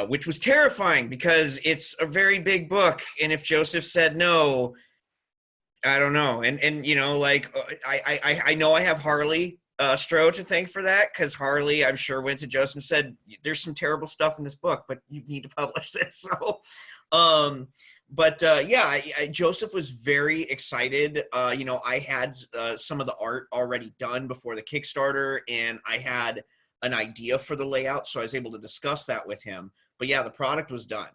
which was terrifying because it's a very big book. And if Joseph said no, I don't know. And you know, like I know I have Harley Stroh to thank for that, because Harley, I'm sure, went to Joseph and said, there's some terrible stuff in this book, but you need to publish this. So yeah, Joseph was very excited. You know, I had some of the art already done before the Kickstarter, and I had an idea for the layout, so I was able to discuss that with him. But yeah, the product was done.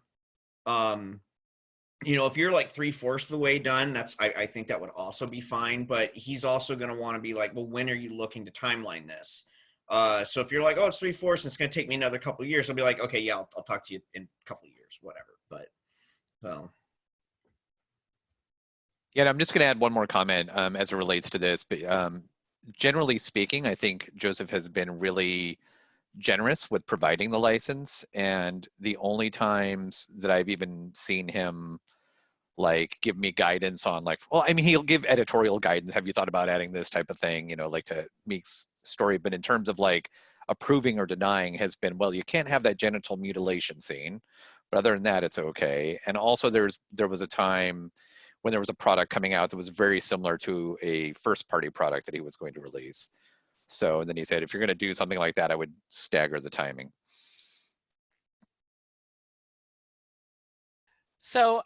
You know, if you're like 3/4 of the way done, I think that would also be fine. But he's also going to want to be like, well, when are you looking to timeline this? So if you're like, oh, it's 3/4 and it's going to take me another couple of years, I'll be like, okay, yeah, I'll talk to you in a couple of years, whatever. But so. Yeah, and I'm just going to add one more comment as it relates to this. But generally speaking, I think Joseph has been really generous with providing the license. And the only times that I've even seen him like give me guidance on like, well, I mean, he'll give editorial guidance. Have you thought about adding this type of thing, you know, like to Meek's story. But in terms of like approving or denying has been, well, you can't have that genital mutilation scene. But other than that, it's okay. And also there was a time when there was a product coming out that was very similar to a first party product that he was going to release. So, and then he said, if you're going to do something like that, I would stagger the timing. So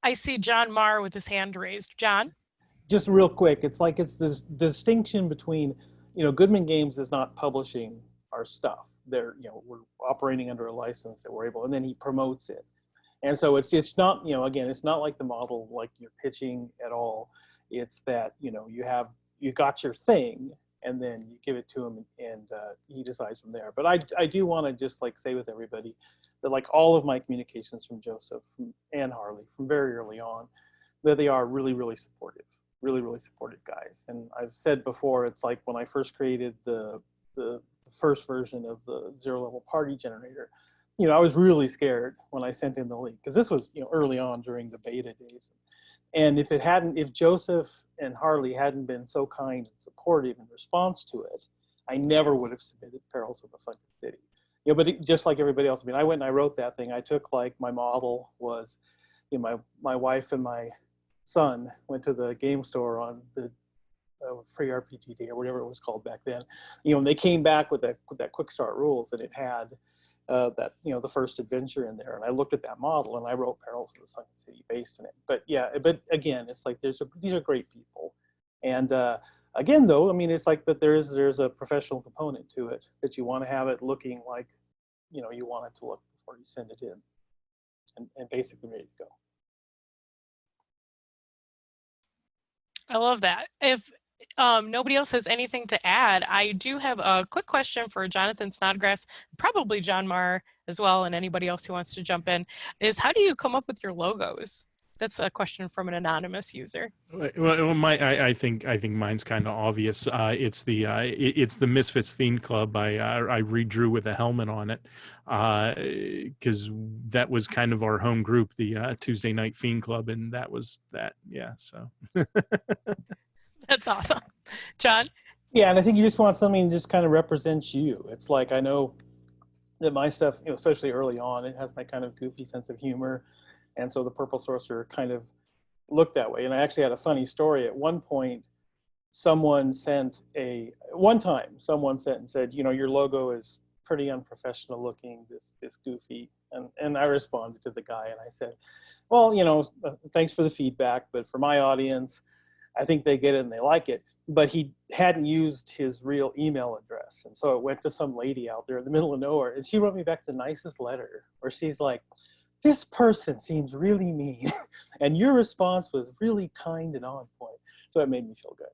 I see John Marr with his hand raised. John? Just real quick, it's like it's this distinction between, you know, Goodman Games is not publishing our stuff. They're, you know, we're operating under a license that we're able, and then he promotes it. And so it's not, you know, again, it's not like the model like you're pitching at all. It's that, you know, you got your thing, and then you give it to him, and he decides from there. But I do want to just like say with everybody that like all of my communications from Joseph and Harley from very early on, that they are really, really supportive, really, really supportive guys. And I've said before, it's like when I first created the first version of the zero level party generator, you know, I was really scared when I sent in the link, because this was, you know, early on during the beta days. And if Joseph and Harley hadn't been so kind and supportive in response to it, I never would have submitted Perils of the Sunken City. You know, but just like everybody else, I mean, I went and I wrote that thing. I took like my model was, you know, my wife and my son went to the game store on the free RPG day or whatever it was called back then. You know, and they came back with that quick start rules, and it had that, you know, the first adventure in there. And I looked at that model and I wrote Perils of the Sunken City based in it. But yeah, but again, it's like these are great people. And again, though, I mean, it's like that there's a professional component to it, that you want to have it looking like, you know, you want it to look before you send it in, and basically ready to go. I love that. If nobody else has anything to add, I do have a quick question for Jonathan Snodgrass, probably John Marr as well, and anybody else who wants to jump in, is how do you come up with your logos? That's a question from an anonymous user. Well, I think mine's kind of obvious. It's the Misfits Fiend Club. I redrew with a helmet on it because that was kind of our home group, the Tuesday Night Fiend Club, and that was that. Yeah, so. That's awesome, John. Yeah, and I think you just want something that just kind of represents you. It's like, I know that my stuff, you know, especially early on, it has my kind of goofy sense of humor. And so the Purple Sorcerer kind of looked that way. And I actually had a funny story. At one point, someone sent and said, you know, your logo is pretty unprofessional looking, this goofy. And I responded to the guy and I said, well, you know, thanks for the feedback, but for my audience, I think they get it and they like it. But he hadn't used his real email address. And so it went to some lady out there in the middle of nowhere. And she wrote me back the nicest letter where she's like, this person seems really mean. And your response was really kind and on point. So it made me feel good.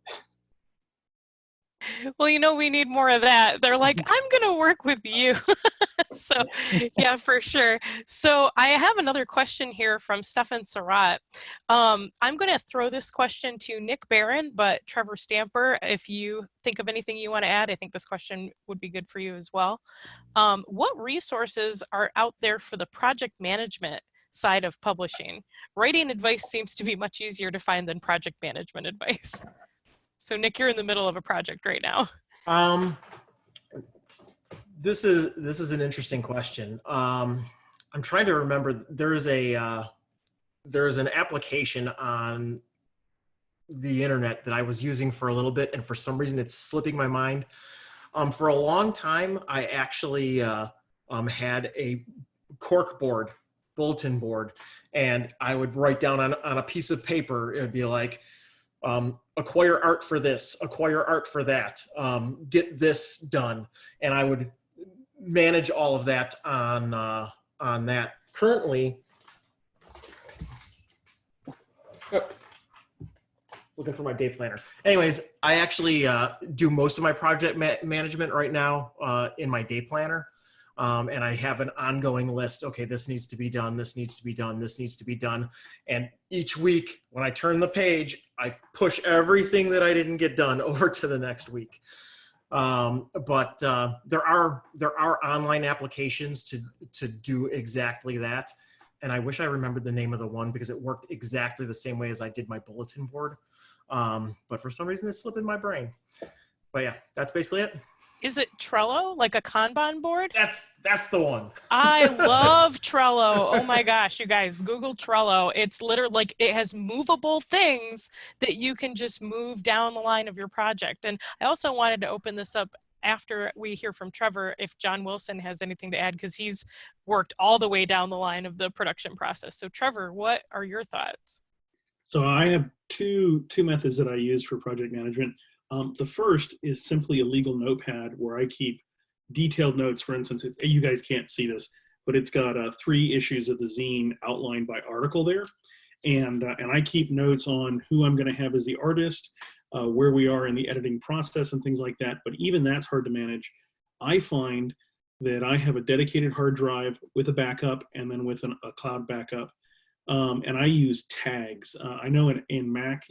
Well, you know, we need more of that. They're like, I'm going to work with you. So yeah, for sure. So I have another question here from Stefan Surratt. I'm going to throw this question to Nick Barron, but Trevor Stamper, if you think of anything you want to add, I think this question would be good for you as well. What resources are out there for the project management side of publishing? Writing advice seems to be much easier to find than project management advice. So Nick, you're in the middle of a project right now. This is an interesting question. I'm trying to remember. There is an application on the internet that I was using for a little bit, and for some reason it's slipping my mind. For a long time, I actually had a cork board, bulletin board, and I would write down on a piece of paper. It would be like, acquire art for this, acquire art for that, get this done. And I would manage all of that on that. Currently, looking for my day planner. Anyways, I actually do most of my project management right now in my day planner. And I have an ongoing list. Okay, this needs to be done. This needs to be done. This needs to be done. And each week when I turn the page, I push everything that I didn't get done over to the next week. But there are online applications to do exactly that. And I wish I remembered the name of the one because it worked exactly the same way as I did my bulletin board. But for some reason it's slipping my brain. But yeah, that's basically it. Is it Trello, like a Kanban board? That's the one. I love Trello. Oh my gosh, you guys, Google Trello. It's literally like it has movable things that you can just move down the line of your project. And I also wanted to open this up after we hear from Trevor, if John Wilson has anything to add, because he's worked all the way down the line of the production process. So Trevor, what are your thoughts? So I have two methods that I use for project management. The first is simply a legal notepad where I keep detailed notes. For instance, you guys can't see this, but it's got 3 issues of the zine outlined by article there. And I keep notes on who I'm going to have as the artist, where we are in the editing process and things like that. But even that's hard to manage. I find that I have a dedicated hard drive with a backup and then with a cloud backup. And I use tags. I know in Mac,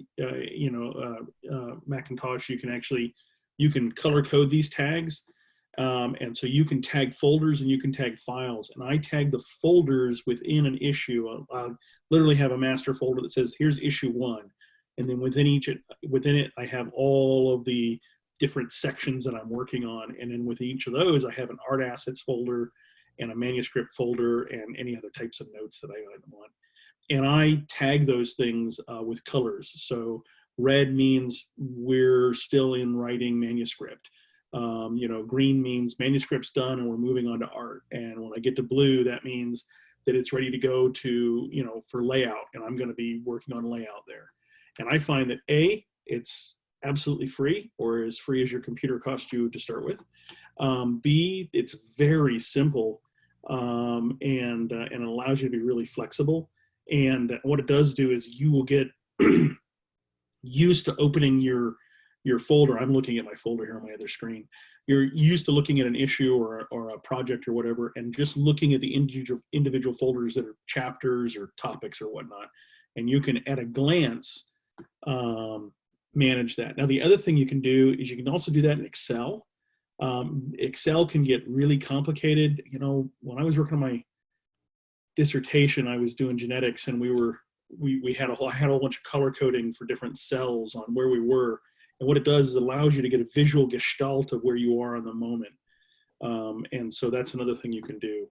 Macintosh, you can color code these tags. And so you can tag folders and you can tag files. And I tag the folders within an issue. I'll literally have a master folder that says, here's issue 1. And then within it, I have all of the different sections that I'm working on. And then with each of those, I have an art assets folder and a manuscript folder and any other types of notes that I want. And I tag those things with colors. So red means we're still in writing manuscript. Green means manuscript's done and we're moving on to art. And when I get to blue, that means that it's ready to go to, for layout. And I'm going to be working on layout there. And I find that A, it's absolutely free, or as free as your computer costs you to start with. B, it's very simple and allows you to be really flexible. And what it does do is you will get used to opening your folder. I'm looking at my folder here on my other screen. You're used to looking at an issue or a project or whatever, and just looking at the individual folders that are chapters or topics or whatnot. And you can, at a glance, manage that. Now, the other thing you can do is you can also do that in Excel. Excel can get really complicated. When I was working on my dissertation, I was doing genetics, and I had a whole bunch of color coding for different cells on where we were. And what it does is it allows you to get a visual gestalt of where you are in the moment. And so that's another thing you can do.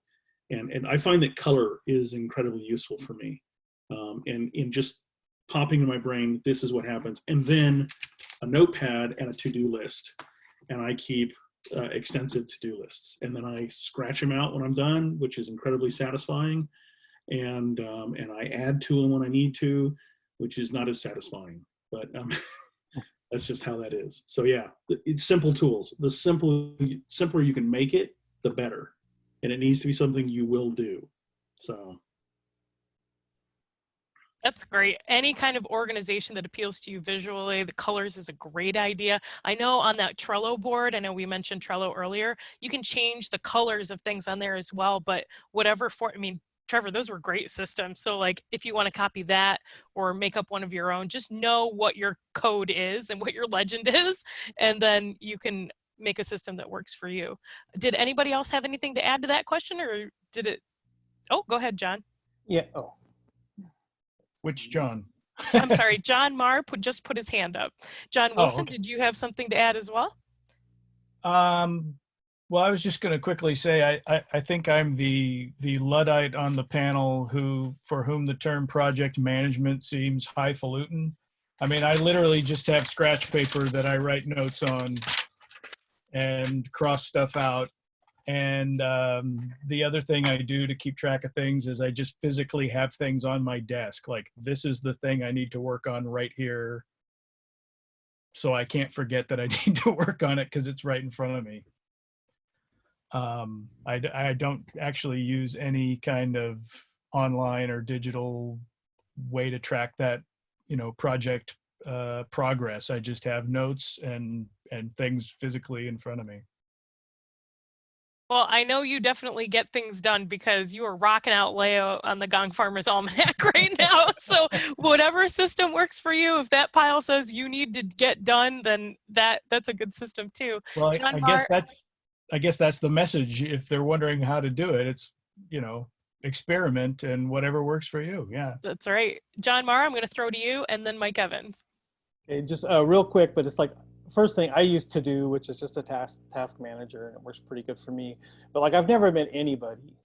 And I find that color is incredibly useful for me. And in just popping in my brain, this is what happens. And then a notepad and a to-do list. And I keep extensive to-do lists. And then I scratch them out when I'm done, which is incredibly satisfying. And I add to them when I need to, which is not as satisfying. But that's just how that is. So yeah, it's simple tools. The simpler you can make it, the better. And it needs to be something you will do. So. That's great. Any kind of organization that appeals to you visually, the colors is a great idea. I know on that Trello board, I know we mentioned Trello earlier, you can change the colors of things on there as well, but whatever Trevor, those were great systems. So like if you want to copy that or make up one of your own, just know what your code is and what your legend is, and then you can make a system that works for you. Did anybody else have anything to add to that question, or did it? Oh, go ahead, John. Yeah. Oh. Which John? I'm sorry, John Marr just put his hand up. John Wilson, okay. Did you have something to add as well? Well, I was just going to quickly say I think I'm the Luddite on the panel for whom the term project management seems highfalutin. I mean, I literally just have scratch paper that I write notes on and cross stuff out. And the other thing I do to keep track of things is I just physically have things on my desk. Like, this is the thing I need to work on right here. so I can't forget that I need to work on it because it's right in front of me. I don't actually use any kind of online or digital way to track that, project progress. I just have notes and things physically in front of me. Well, I know you definitely get things done because you are rocking out layout on the Gong Farmer's Almanac right now. So whatever system works for you, if that pile says you need to get done, then that's a good system too. Well, John I Marr, guess that's the message. If they're wondering how to do it, it's, experiment and whatever works for you. Yeah. that's right. John Marr, I'm going to throw to you, and then Mike Evans. Okay, just real quick, but it's like first thing I used to do, which is just a task manager, and it works pretty good for me. But like I've never met anybody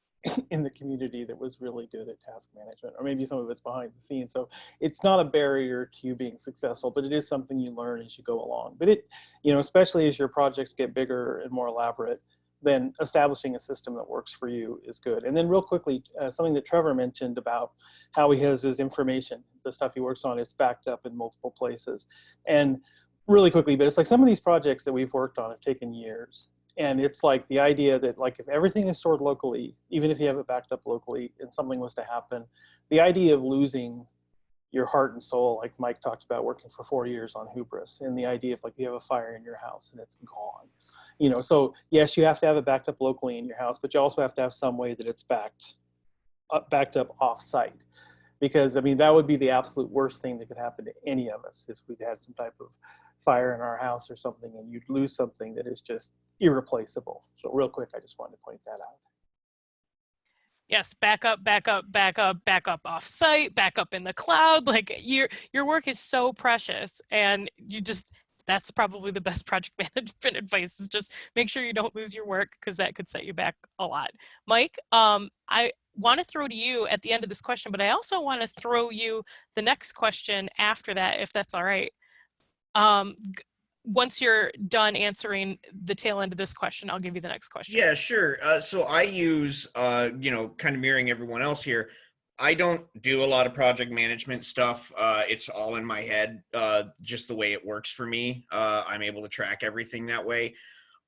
in the community that was really good at task management, or maybe some of it's behind the scenes. So it's not a barrier to you being successful, but it is something you learn as you go along. But it, especially as your projects get bigger and more elaborate, then establishing a system that works for you is good. And then real quickly, something that Trevor mentioned about how he has his information, the stuff he works on is backed up in multiple places. And really quickly, but it's like some of these projects that we've worked on have taken years. And it's like the idea that like if everything is stored locally, even if you have it backed up locally and something was to happen, the idea of losing your heart and soul, like Mike talked about working for 4 years on Hubris, and the idea of like you have a fire in your house and it's gone. So yes, you have to have it backed up locally in your house, but you also have to have some way that it's backed up off-site. Because I mean, that would be the absolute worst thing that could happen to any of us if we'd had some type of fire in our house or something, and you'd lose something that is just irreplaceable. So real quick, I just wanted to point that out. Yes, backup off-site, backup in the cloud. Like your work is so precious, and that's probably the best project management advice, is just make sure you don't lose your work, because that could set you back a lot. Mike, I want to throw to you at the end of this question, but I also want to throw you the next question after that, if that's all right. Once you're done answering the tail end of this question, I'll give you the next question. Yeah, sure. So I use, kind of mirroring everyone else here, I don't do a lot of project management stuff. It's all in my head, just the way it works for me. I'm able to track everything that way.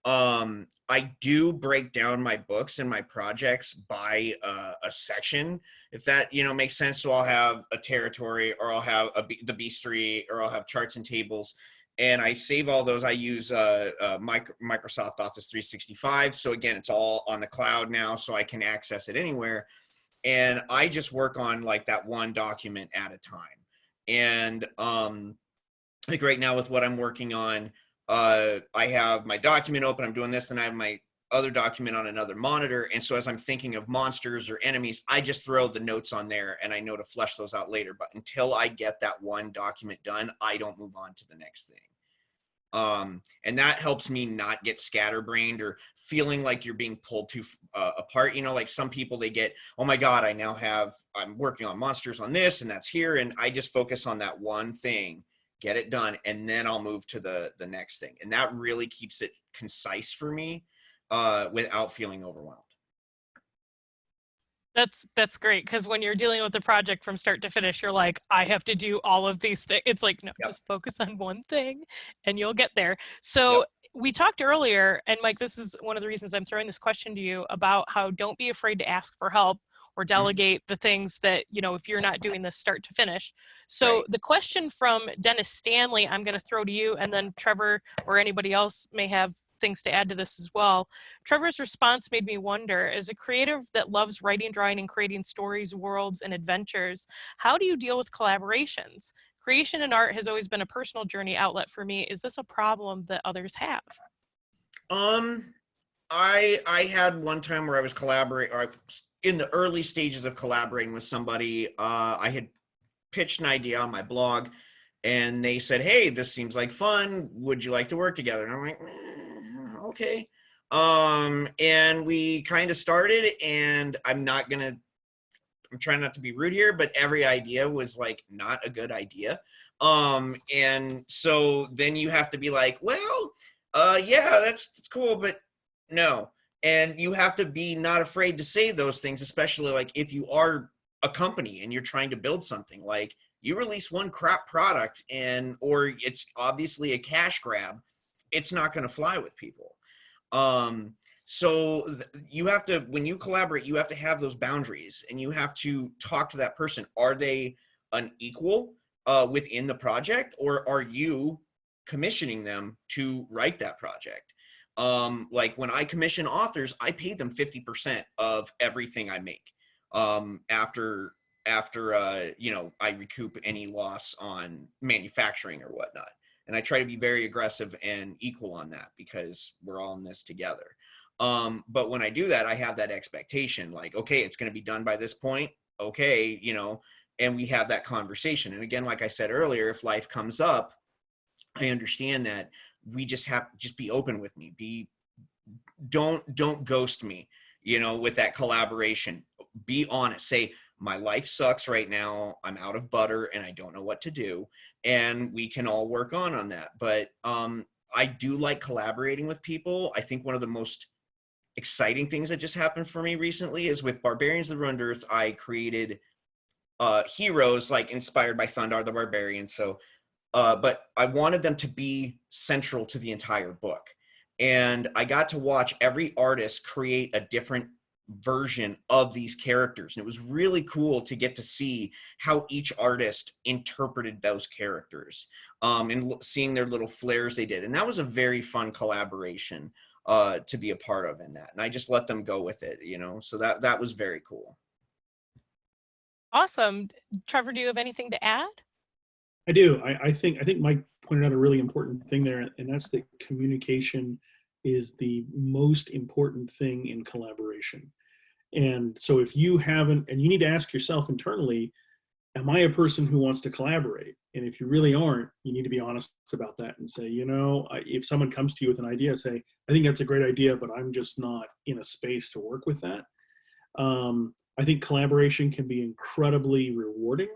I do break down my books and my projects by a section, if that, makes sense. So I'll have a territory, or I'll have the bestiary, or I'll have charts and tables. And I save all those. I use Microsoft Office 365. So again, it's all on the cloud now, so I can access it anywhere. And I just work on like that one document at a time. And like right now with what I'm working on, I have my document open, I'm doing this, and I have my other document on another monitor. And so as I'm thinking of monsters or enemies, I just throw the notes on there, and I know to flesh those out later. But until I get that one document done, I don't move on to the next thing. And that helps me not get scatterbrained or feeling like you're being pulled too apart. Like some people, they get, oh my God, I'm working on monsters on this, and that's here. And I just focus on that one thing, get it done, and then I'll move to the next thing. And that really keeps it concise for me, without feeling overwhelmed. That's great, because when you're dealing with the project from start to finish, you're like, I have to do all of these things. It's like, no, just focus on one thing and you'll get there. So we talked earlier, and Mike, this is one of the reasons I'm throwing this question to you, about how don't be afraid to ask for help or delegate the things that, if you're not doing this start to finish. So the question from Dennis Stanley, I'm going to throw to you, and then Trevor or anybody else may have things to add to this as well. Trevor's response made me wonder, as a creative that loves writing, drawing, and creating stories, worlds, and adventures, how do you deal with collaborations? Creation and art has always been a personal journey outlet for me. Is this a problem that others have? I had one time where I was in the early stages of collaborating with somebody. I had pitched an idea on my blog, and they said, hey, this seems like fun. Would you like to work together? And I'm like, okay. And we kind of started, and I'm trying not to be rude here, but every idea was like not a good idea. And so then you have to be like, well, yeah, that's cool, but no. And you have to be not afraid to say those things, especially like if you are a company and you're trying to build something. Like, You release one crap product or it's obviously a cash grab, it's not going to fly with people. So you have to, when you collaborate, you have to have those boundaries, and you have to talk to that person. Are they an equal within the project, or are you commissioning them to write that project? Like when I commission authors, I pay them 50% of everything I make after you know, I recoup any loss on manufacturing or whatnot. And I try to be very aggressive and equal on that, because we're all in this together. But when I do that, I have that expectation, like, okay, it's going to be done by this point. Okay. You know, and we have that conversation. And again, like I said earlier, if life comes up, I understand that. We just be open with me. Don't ghost me, you know, with that collaboration. Be honest. Say, my life sucks right now. I'm out of butter and I don't know what to do. And we can all work on that. But I do like collaborating with people. I think one of the most exciting things that just happened for me recently is with Barbarians of the Ruined Earth. I created heroes like inspired by Thundar the Barbarian. So, but I wanted them to be central to the entire book. And I got to watch every artist create a different version of these characters. And it was really cool to get to see how each artist interpreted those characters and seeing their little flares they did. And that was a very fun collaboration to be a part of in that. And I just let them go with it, you know, so that was very cool. Awesome. Trevor, do you have anything to add? I do. I think Mike pointed out a really important thing there, and that's that communication is the most important thing in collaboration. And so if you haven't, and you need to ask yourself internally, am I a person who wants to collaborate? And if you really aren't, you need to be honest about that and say, you know, if someone comes to you with an idea, say, I think that's a great idea, but I'm just not in a space to work with that. I think collaboration can be incredibly rewarding.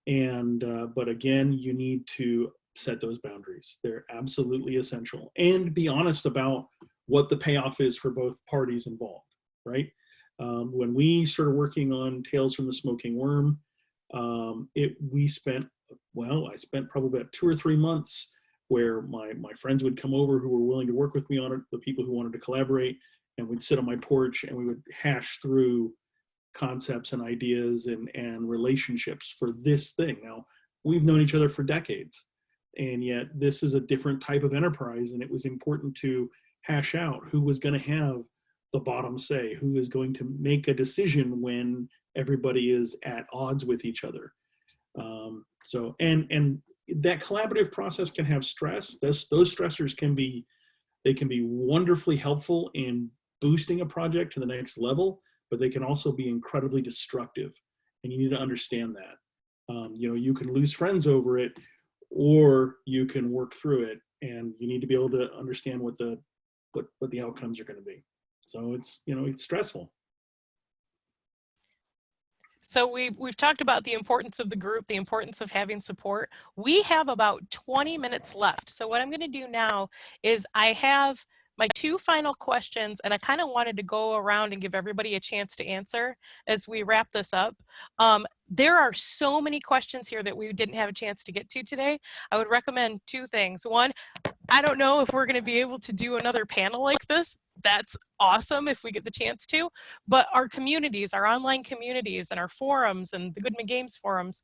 And, but again, you need to set those boundaries. They're absolutely essential, and be honest about what the payoff is for both parties involved, right? When we started working on Tales from the Smoking Worm, I spent probably about 2 or 3 months where my friends would come over who were willing to work with me on it, the people who wanted to collaborate, and we'd sit on my porch and we would hash through concepts and ideas and relationships for this thing. Now, we've known each other for decades, and yet this is a different type of enterprise, and it was important to hash out who was going to have the bottom say, who is going to make a decision when everybody is at odds with each other. So that collaborative process can have stress. Those stressors can be wonderfully helpful in boosting a project to the next level, but they can also be incredibly destructive, and you need to understand that. You know, you can lose friends over it, or you can work through it, and you need to be able to understand what the outcomes are going to be. So it's, you know, it's stressful. So we've talked about the importance of the group, the importance of having support. We have about 20 minutes left. So what I'm going to do now is I have my 2 final questions, and I kind of wanted to go around and give everybody a chance to answer as we wrap this up. There are so many questions here that we didn't have a chance to get to today. I would recommend 2 things. One, I don't know if we're going to be able to do another panel like this. That's awesome if we get the chance to, but our communities, our online communities and our forums and the Goodman Games forums,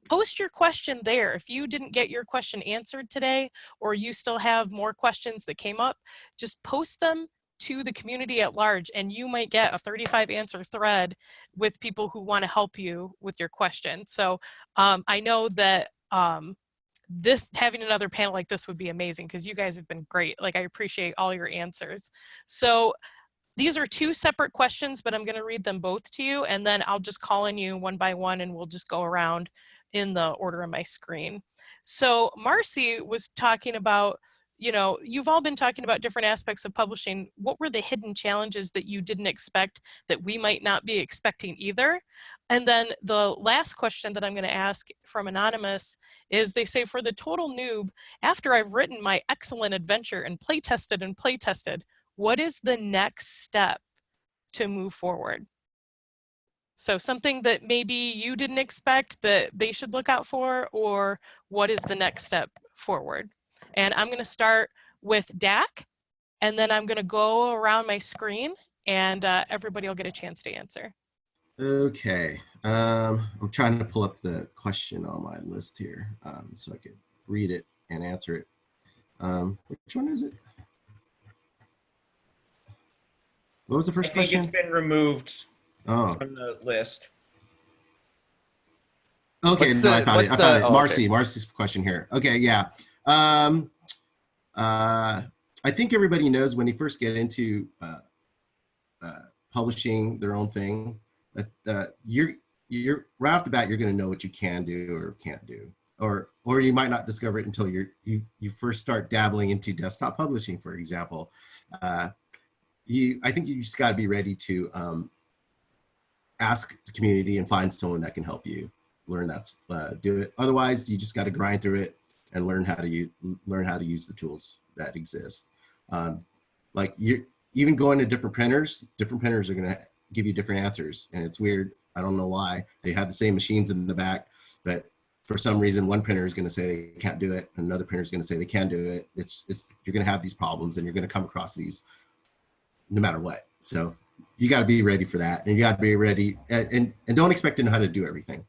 post your question there. If you didn't get your question answered today, or you still have more questions that came up, just post them to the community at large, and you might get a 35 answer thread with people who want to help you with your question. So I know that having another panel like this would be amazing, because you guys have been great. Like, I appreciate all your answers. So these are 2 separate questions, but I'm going to read them both to you, and then I'll just call on you one by one, and we'll just go around in the order on my screen. So Marcy was talking about, you know, you've all been talking about different aspects of publishing. What were the hidden challenges that you didn't expect that we might not be expecting either? And then the last question that I'm going to ask from Anonymous is, they say, for the total noob, after I've written my excellent adventure and play tested, what is the next step to move forward? So something that maybe you didn't expect that they should look out for, or what is the next step forward? And I'm going to start with Dak, and then I'm going to go around my screen, and everybody will get a chance to answer. Okay. I'm trying to pull up the question on my list here so I could read it and answer it. Which one is it? What was the first question? I think it's been removed from the list. Okay, I found it. Okay. Marcy's question here. Okay, yeah. I think everybody knows when you first get into publishing their own thing, that you're right off the bat, you're going to know what you can do or can't do, or you might not discover it until you first start dabbling into desktop publishing, for example. I think you just got to be ready to ask the community and find someone that can help you learn that, do it. Otherwise, you just got to grind through it and learn how to use the tools that exist. Like you even going to different printers are going to give you different answers, and it's weird. I don't know why. They have the same machines in the back, but for some reason, one printer is going to say they can't do it, and another printer is going to say they can do it. You're going to have these problems, and you're going to come across these no matter what. So you got to be ready for that, and you got to be ready, and don't expect to know how to do everything.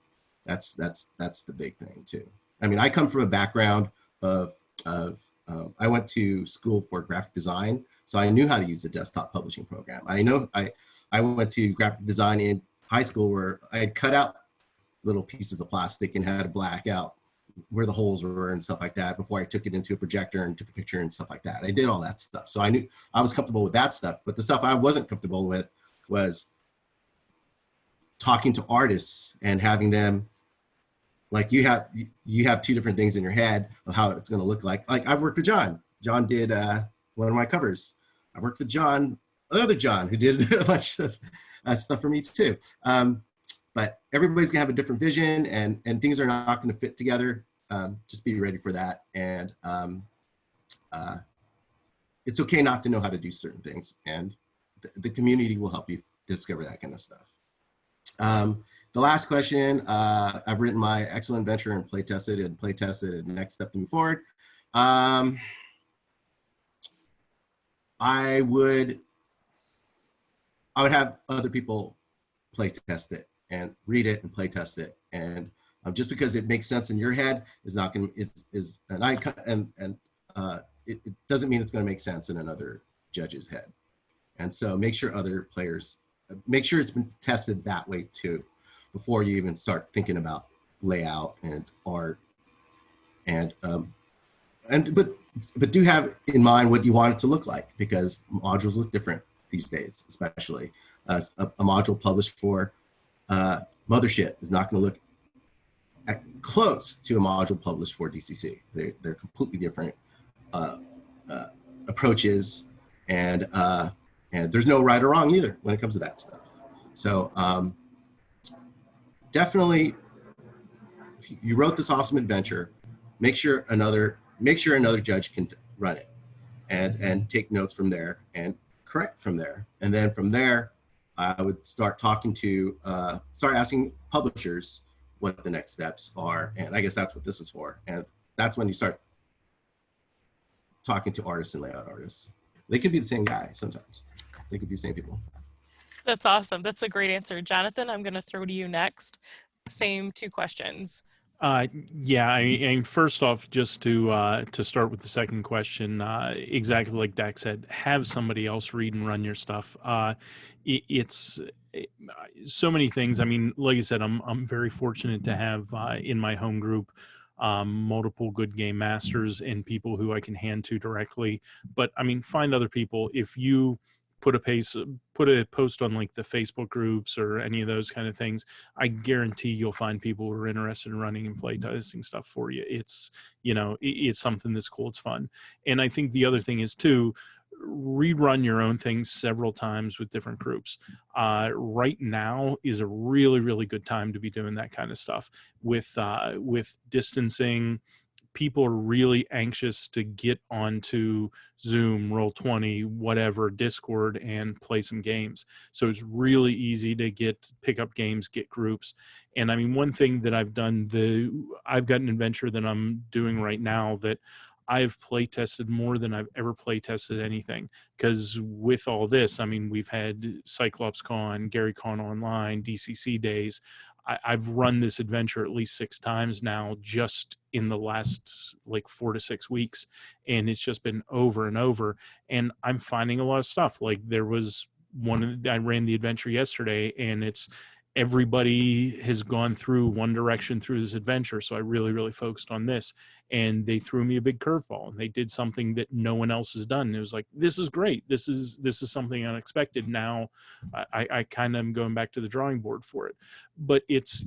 That's the big thing too. I mean, I come from a background of I went to school for graphic design, so I knew how to use the desktop publishing program. I went to graphic design in high school where I had cut out little pieces of plastic and had to black out where the holes were and stuff like that before I took it into a projector and took a picture and stuff like that. I did all that stuff. So I knew I was comfortable with that stuff, but the stuff I wasn't comfortable with was talking to artists and having them, like you have two different things in your head of how it's going to look like. Like I've worked with John. John did one of my covers. I've worked with other John, who did a bunch of stuff for me too. But everybody's gonna have a different vision, and things are not gonna fit together. Just be ready for that. And it's okay not to know how to do certain things, and the community will help you discover that kind of stuff. The last question, I've written my excellent venture and play tested and the next step to move forward. I would have other people play test it and read it and play test it, and just because it makes sense in your head is not going to it doesn't mean it's going to make sense in another judge's head. And so make sure other players, make sure it's been tested that way too before you even start thinking about layout and art, but do have in mind what you want it to look like, because modules look different these days, especially a module published for Mothership is not going to look close to a module published for DCC. They're completely different approaches, and there's no right or wrong either when it comes to that stuff. So definitely, if you wrote this awesome adventure, make sure another judge can run it and take notes from there and correct from there. And then from there, I would start asking publishers what the next steps are. And I guess that's what this is for. And that's when you start talking to artists and layout artists. They could be the same guy sometimes. They could be the same people. That's awesome. That's a great answer. Jonathan, I'm going to throw to you next. Same two questions. Yeah, I mean, first off, just to start with the second question, exactly like Dak said, have somebody else read and run your stuff. It's so many things. I mean, like I said, I'm very fortunate to have in my home group multiple good game masters and people who I can hand to directly. But I mean, find other people. If you put a post on like the Facebook groups or any of those kind of things, I guarantee you'll find people who are interested in running and play testing stuff for you. It's, it's something that's cool. It's fun. And I think the other thing is too, rerun your own things several times with different groups. Right now is a really, really good time to be doing that kind of stuff with distancing, people are really anxious to get onto Zoom, Roll20, whatever, Discord, and play some games. So it's really easy to pick up games, get groups. And I mean, one thing that I've done, I've got an adventure that I'm doing right now that I've play tested more than I've ever play tested anything. Because with all this, I mean, we've had Cyclops Con, Gary Con Online, DCC days. I've run this adventure at least 6 times now, just in the last like 4 to 6 weeks, and it's just been over and over. And I'm finding a lot of stuff. Like there was I ran the adventure yesterday, and it's everybody has gone through one direction through this adventure. So I really focused on this, and they threw me a big curveball, and they did something that no one else has done. And it was like, this is great. This is something unexpected. Now I kind of am going back to the drawing board for it, but it's,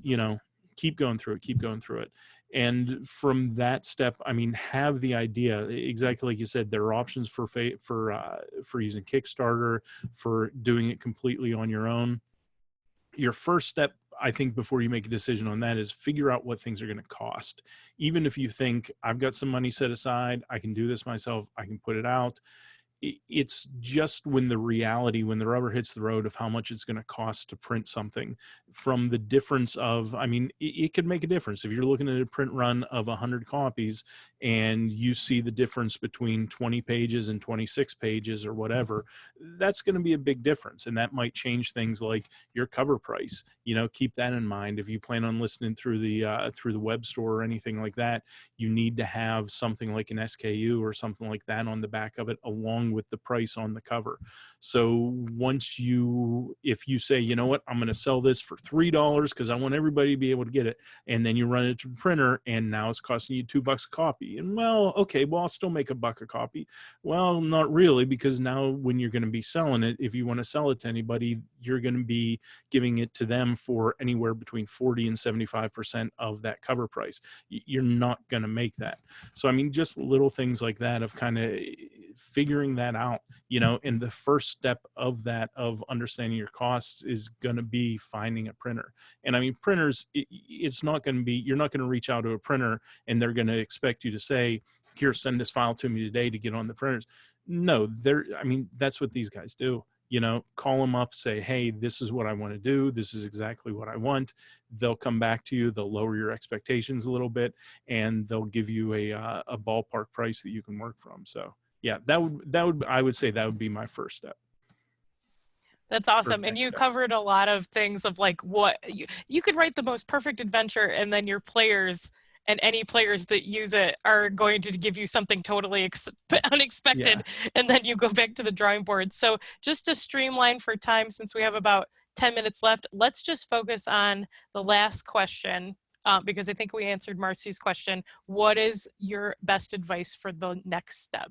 keep going through it. And from that step, I mean, have the idea, exactly like you said, there are options for using Kickstarter, for doing it completely on your own. Your first step, I think, before you make a decision on that is figure out what things are going to cost. Even if you think, I've got some money set aside, I can do this myself, I can put it out. It's just when the rubber hits the road of how much it's going to cost to print something, from the difference of, I mean, it could make a difference. If you're looking at a print run of 100 copies and you see the difference between 20 pages and 26 pages or whatever, that's going to be a big difference. And that might change things like your cover price. Keep that in mind. If you plan on listening through the web store or anything like that, you need to have something like an SKU or something like that on the back of it, along with the price on the cover. So if you say, you know what, I'm going to sell this for $3 because I want everybody to be able to get it, and then you run it to the printer and now it's costing you $2 a copy, and I'll still make $1 a copy. Well, not really, because now when you're going to be selling it, if you want to sell it to anybody, you're going to be giving it to them for anywhere between 40 and 75% of that cover price. You're not going to make that. So I mean, just little things like that of kind of figuring that out, and the first step of that, of understanding your costs, is going to be finding a printer. And I mean, printers, it's not going to be, you're not going to reach out to a printer and they're going to expect you to say, here, send this file to me today to get on the printers. No, that's what these guys do. Call them up, say, hey, this is what I want to do. This is exactly what I want. They'll come back to you. They'll lower your expectations a little bit, and they'll give you a ballpark price that you can work from. So yeah, I would say that would be my first step. That's awesome. And you covered a lot of things of like what you could write the most perfect adventure, and then your players and any players that use it are going to give you something totally unexpected. Yeah. And then you go back to the drawing board. So just to streamline for time, since we have about 10 minutes left, let's just focus on the last question, because I think we answered Marcy's question. What is your best advice for the next step?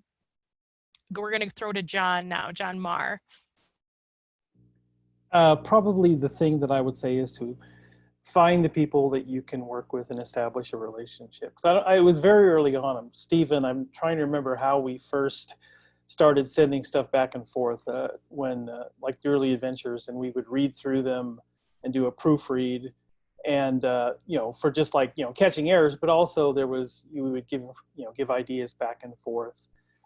We're going to throw to John now, John Marr. Probably the thing that I would say is to find the people that you can work with and establish a relationship. It was very early on. Stephen, I'm trying to remember how we first started sending stuff back and forth when like the early adventures, and we would read through them and do a proofread, and for just like catching errors, but also we would give ideas back and forth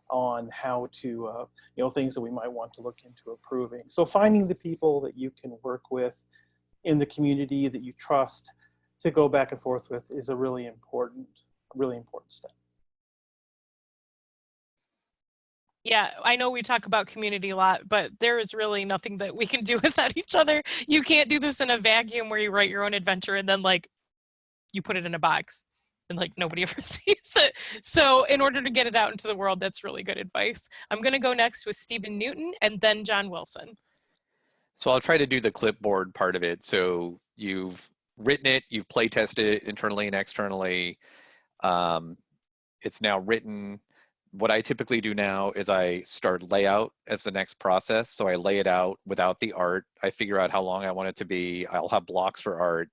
on how to things that we might want to look into improving. So finding the people that you can work with in the community that you trust to go back and forth with is a really important step. Yeah, I know we talk about community a lot, but there is really nothing that we can do without each other. You can't do this in a vacuum where you write your own adventure and then like you put it in a box and like nobody ever sees it. So in order to get it out into the world, that's really good advice. I'm going to go next with Stephen Newton and then John Wilson. So I'll try to do the clipboard part of it. So you've written it, you've play tested it internally and externally. It's now written. What I typically do now is I start layout as the next process. So I lay it out without the art. I figure out how long I want it to be. I'll have blocks for art.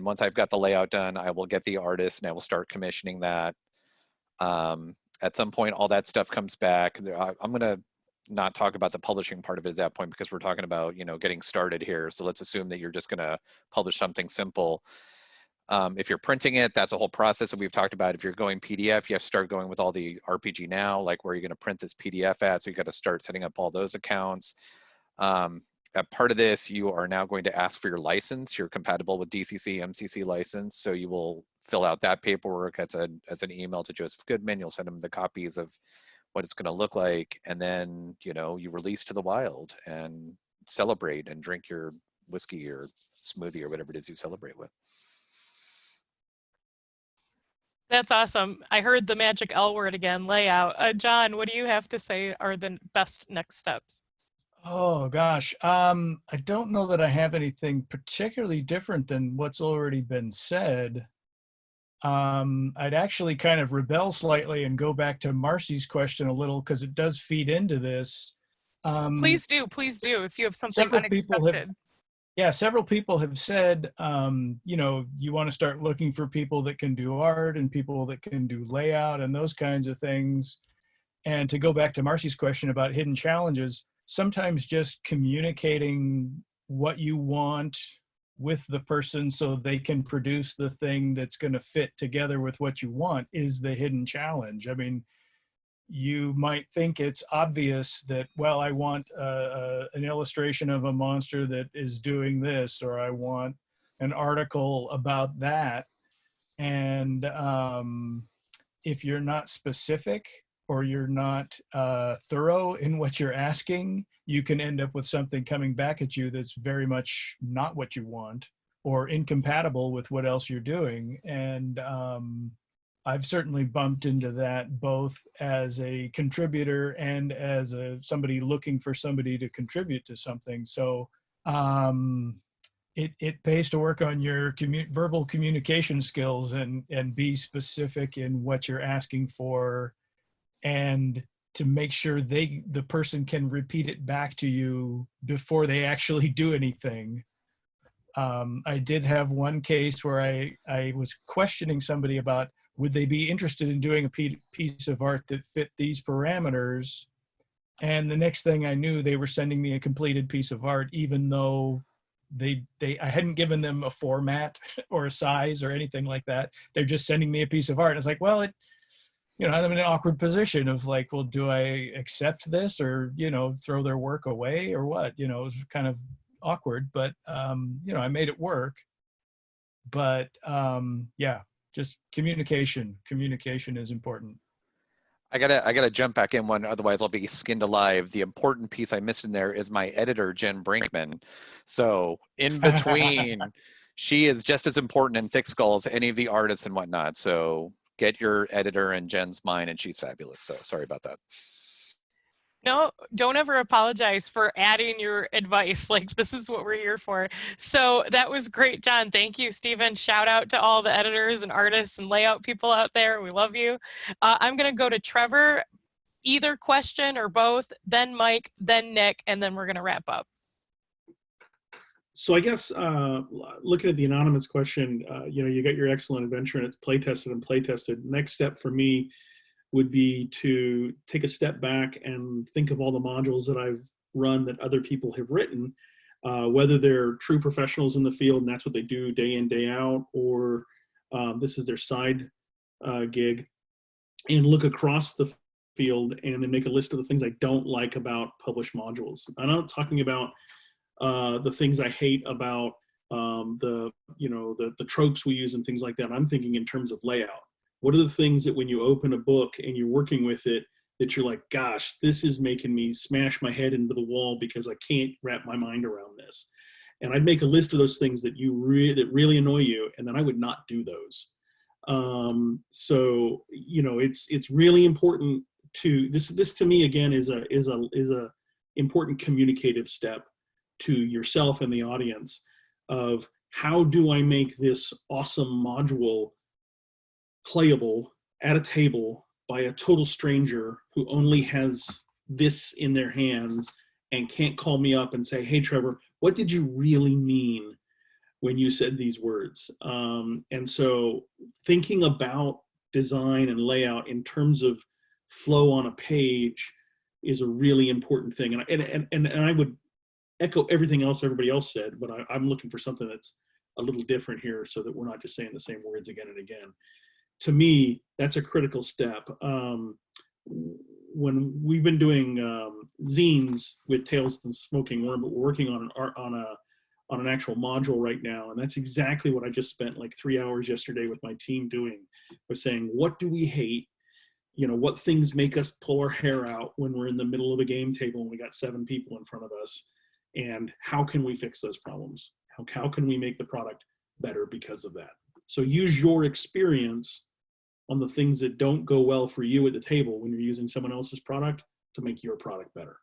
Once I've got the layout done, I will get the artist and I will start commissioning that. At some point, all that stuff comes back. I'm going to not talk about the publishing part of it at that point, because we're talking about, getting started here. So let's assume that you're just going to publish something simple. If you're printing it, that's a whole process that we've talked about. If you're going PDF, you have to start going with all the RPG Now, like where you're going to print this PDF at. So you got to start setting up all those accounts. A part of this, you are now going to ask for your license. You're compatible with DCC, MCC license. So you will fill out that paperwork as an email to Joseph Goodman. You'll send him the copies of what it's going to look like. And then, you know, you release to the wild and celebrate and drink your whiskey or smoothie or whatever it is you celebrate with. That's awesome. I heard the magic L word again, layout. John, what do you have to say are the best next steps? Oh gosh, I don't know that I have anything particularly different than what's already been said. I'd actually kind of rebel slightly and go back to Marcy's question a little, because it does feed into this. Please do if you have something unexpected. Several people have said, you know, you want to start looking for people that can do art and people that can do layout and those kinds of things. And to go back to Marcy's question about hidden challenges, sometimes just communicating what you want with the person so they can produce the thing that's going to fit together with what you want is the hidden challenge. I mean, you might think it's obvious that, well, I want an illustration of a monster that is doing this, or I want an article about that. And if you're not specific or you're not thorough in what you're asking, you can end up with something coming back at you that's very much not what you want or incompatible with what else you're doing. And I've certainly bumped into that both as a contributor and as somebody looking for somebody to contribute to something. So it pays to work on your verbal communication skills and be specific in what you're asking for, and to make sure the person can repeat it back to you before they actually do anything. I did have one case where I was questioning somebody about, would they be interested in doing a piece of art that fit these parameters? And the next thing I knew, they were sending me a completed piece of art, even though I hadn't given them a format or a size or anything like that. They're just sending me a piece of art. And it's like, well, you know, I'm in an awkward position of like, well, do I accept this or, you know, throw their work away or what? You know, it was kind of awkward, but, you know, I made it work. But yeah, just communication is important. I gotta jump back in one, otherwise I'll be skinned alive. The important piece I missed in there is my editor, Jen Brinkman. So in between, she is just as important in Thick Skull as any of the artists and whatnot. So get your editor, and Jen's mine, and she's fabulous. So sorry about that. No, don't ever apologize for adding your advice. Like, this is what we're here for. So that was great, John. Thank you, Stephen. Shout out to all the editors and artists and layout people out there. We love you. I'm going to go to Trevor, either question or both, then Mike, then Nick, and then we're going to wrap up. So I guess looking at the anonymous question, you know, you got your excellent adventure and it's play tested and play tested. Next step for me would be to take a step back and think of all the modules that I've run that other people have written, whether they're true professionals in the field and that's what they do day in, day out, or this is their side gig, and look across the field and then make a list of the things I don't like about published modules. I'm not talking about the things I hate about the tropes we use and things like that. I'm thinking in terms of layout. What are the things that when you open a book and you're working with it that you're like, gosh, this is making me smash my head into the wall because I can't wrap my mind around this? And I'd make a list of those things that that really annoy you, and then I would not do those. So, you know, it's really important to this to me again is a important communicative step to yourself and the audience of how do I make this awesome module playable at a table by a total stranger who only has this in their hands and can't call me up and say, hey, Trevor, what did you really mean when you said these words? And so thinking about design and layout in terms of flow on a page is a really important thing. And I would echo everything else everybody else said, but I'm looking for something that's a little different here so that we're not just saying the same words again and again. To me, that's a critical step. When we've been doing zines with Tales from Smoking Worm, but we're working on an actual module right now, and that's exactly what I just spent like 3 hours yesterday with my team doing, was saying, what do we hate? You know, what things make us pull our hair out when we're in the middle of a game table and we got 7 people in front of us, and how can we fix those problems? How can we make the product better because of that? So use your experience on the things that don't go well for you at the table when you're using someone else's product to make your product better.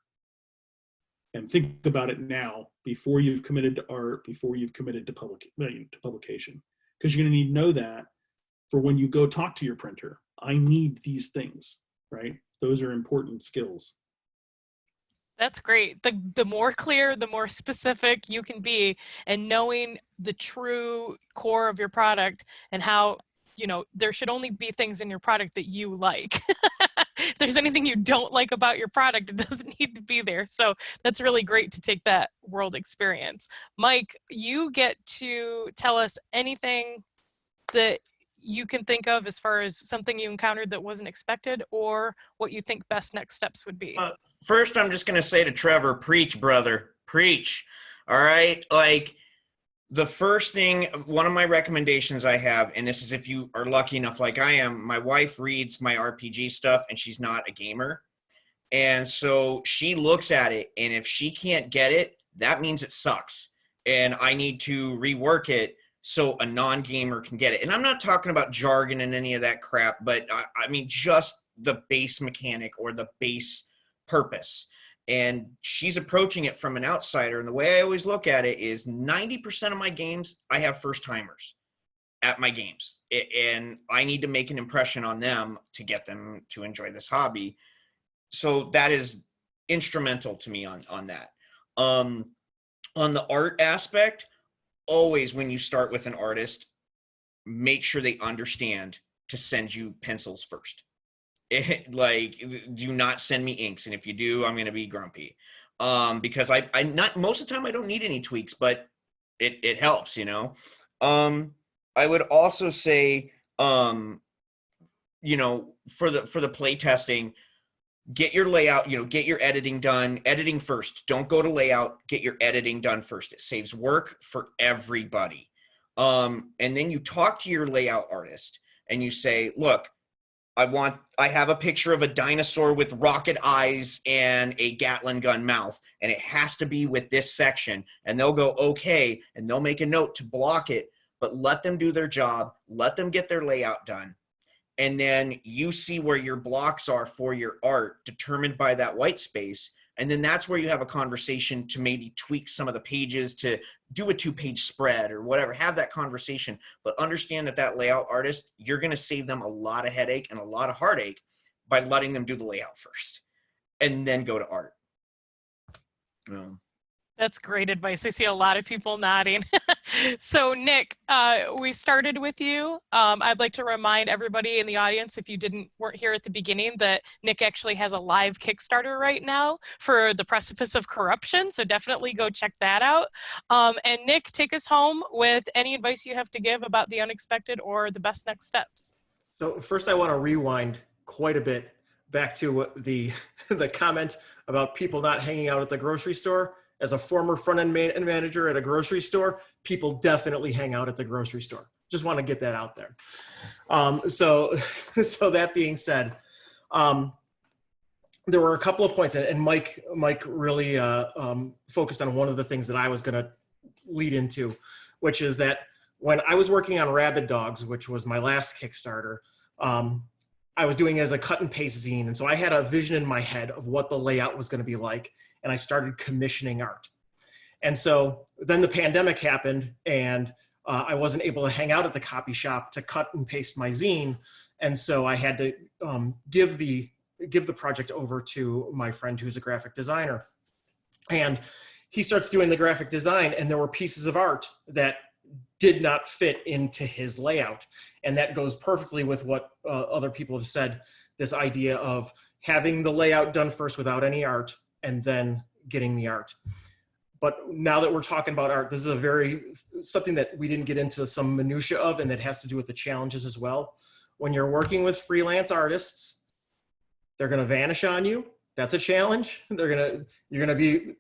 And think about it now before you've committed to art, before you've committed to publication, because you're going to need to know that for when you go talk to your printer. I need these things, right? Those are important skills. That's great. The more clear, the more specific you can be, and knowing the true core of your product and how, you know, there should only be things in your product that you like. If there's anything you don't like about your product, it doesn't need to be there. So that's really great to take that world experience. Mike, you get to tell us anything that you can think of as far as something you encountered that wasn't expected, or what you think best next steps would be. First, I'm just going to say to Trevor, preach, brother, preach. All right. Like, the first thing, one of my recommendations I have, and this is if you are lucky enough like I am, my wife reads my RPG stuff and she's not a gamer. And so she looks at it, and if she can't get it, that means it sucks. And I need to rework it so a non-gamer can get it. And I'm not talking about jargon and any of that crap, but I mean just the base mechanic or the base purpose. And she's approaching it from an outsider. And the way I always look at it is 90% of my games, I have first timers at my games. And I need to make an impression on them to get them to enjoy this hobby. So that is instrumental to me on that. On the art aspect, always when you start with an artist, make sure they understand to send you pencils first. Like, do not send me inks, and if you do, I'm going to be grumpy, because I not most of the time I don't need any tweaks, but it helps, you know. I would also say, you know, for the play testing, get your layout, you know, get your editing done. Editing first. Don't go to layout. Get your editing done first. It saves work for everybody. And then you talk to your layout artist and you say, look, I have a picture of a dinosaur with rocket eyes and a Gatling gun mouth, and it has to be with this section. And they'll go, okay, and they'll make a note to block it, but let them do their job. Let them get their layout done. And then you see where your blocks are for your art, determined by that white space. And then that's where you have a conversation to maybe tweak some of the pages, to do a 2-page spread or whatever. Have that conversation, but understand that layout artist, you're going to save them a lot of headache and a lot of heartache by letting them do the layout first and then go to art. That's great advice. I see a lot of people nodding. So Nick, we started with you. I'd like to remind everybody in the audience, if you weren't here at the beginning, that Nick actually has a live Kickstarter right now for The Precipice of Corruption. So definitely go check that out. And Nick, take us home with any advice you have to give about the unexpected or the best next steps. So first I want to rewind quite a bit back to the comment about people not hanging out at the grocery store. As a former front-end manager at a grocery store, people definitely hang out at the grocery store. Just want to get that out there. So that being said, there were a couple of points, and Mike really focused on one of the things that I was going to lead into, which is that when I was working on Rabid Dogs, which was my last Kickstarter, I was doing it as a cut and paste zine. And so I had a vision in my head of what the layout was going to be like. And I started commissioning art. And so then the pandemic happened, and I wasn't able to hang out at the copy shop to cut and paste my zine. And so I had to give the project over to my friend who's a graphic designer. And he starts doing the graphic design, and there were pieces of art that did not fit into his layout. And that goes perfectly with what other people have said, this idea of having the layout done first without any art, and then getting the art. but now that we're talking about art, this is something that we didn't get into some minutia of, and that has to do with the challenges as well. When you're working with freelance artists, they're going to vanish on you. That's a challenge. You're going to be,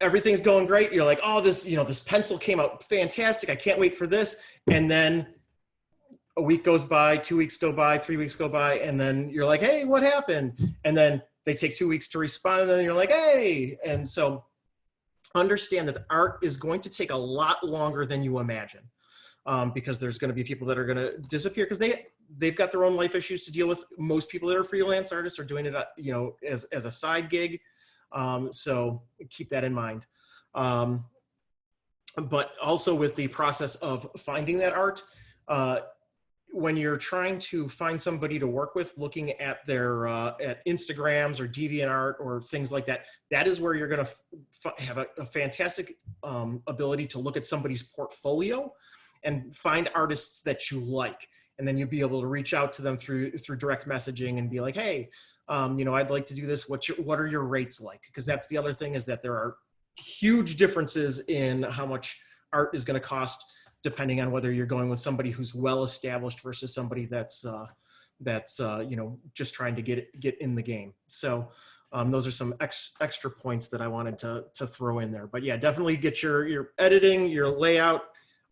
everything's going great. You're like, oh, this pencil came out fantastic. I can't wait for this. And then a week goes by, 2 weeks go by, 3 weeks go by, and then you're like, hey, what happened? And then they take 2 weeks to respond, and then you're like, hey. And so understand that the art is going to take a lot longer than you imagine, because there's going to be people that are going to disappear because they've got their own life issues to deal with. Most people that are freelance artists are doing it, as a side gig. So keep that in mind. But also with the process of finding that art, when you're trying to find somebody to work with, looking at their at Instagrams or DeviantArt or things like that, that is where you're going to have a fantastic ability to look at somebody's portfolio and find artists that you like. And then you'll be able to reach out to them through direct messaging and be like, hey, I'd like to do this. What are your rates like? Because that's the other thing, is that there are huge differences in how much art is going to cost, depending on whether you're going with somebody who's well established versus somebody that's just trying to get in the game. So those are some extra points that I wanted to throw in there. But yeah, definitely get your editing, your layout,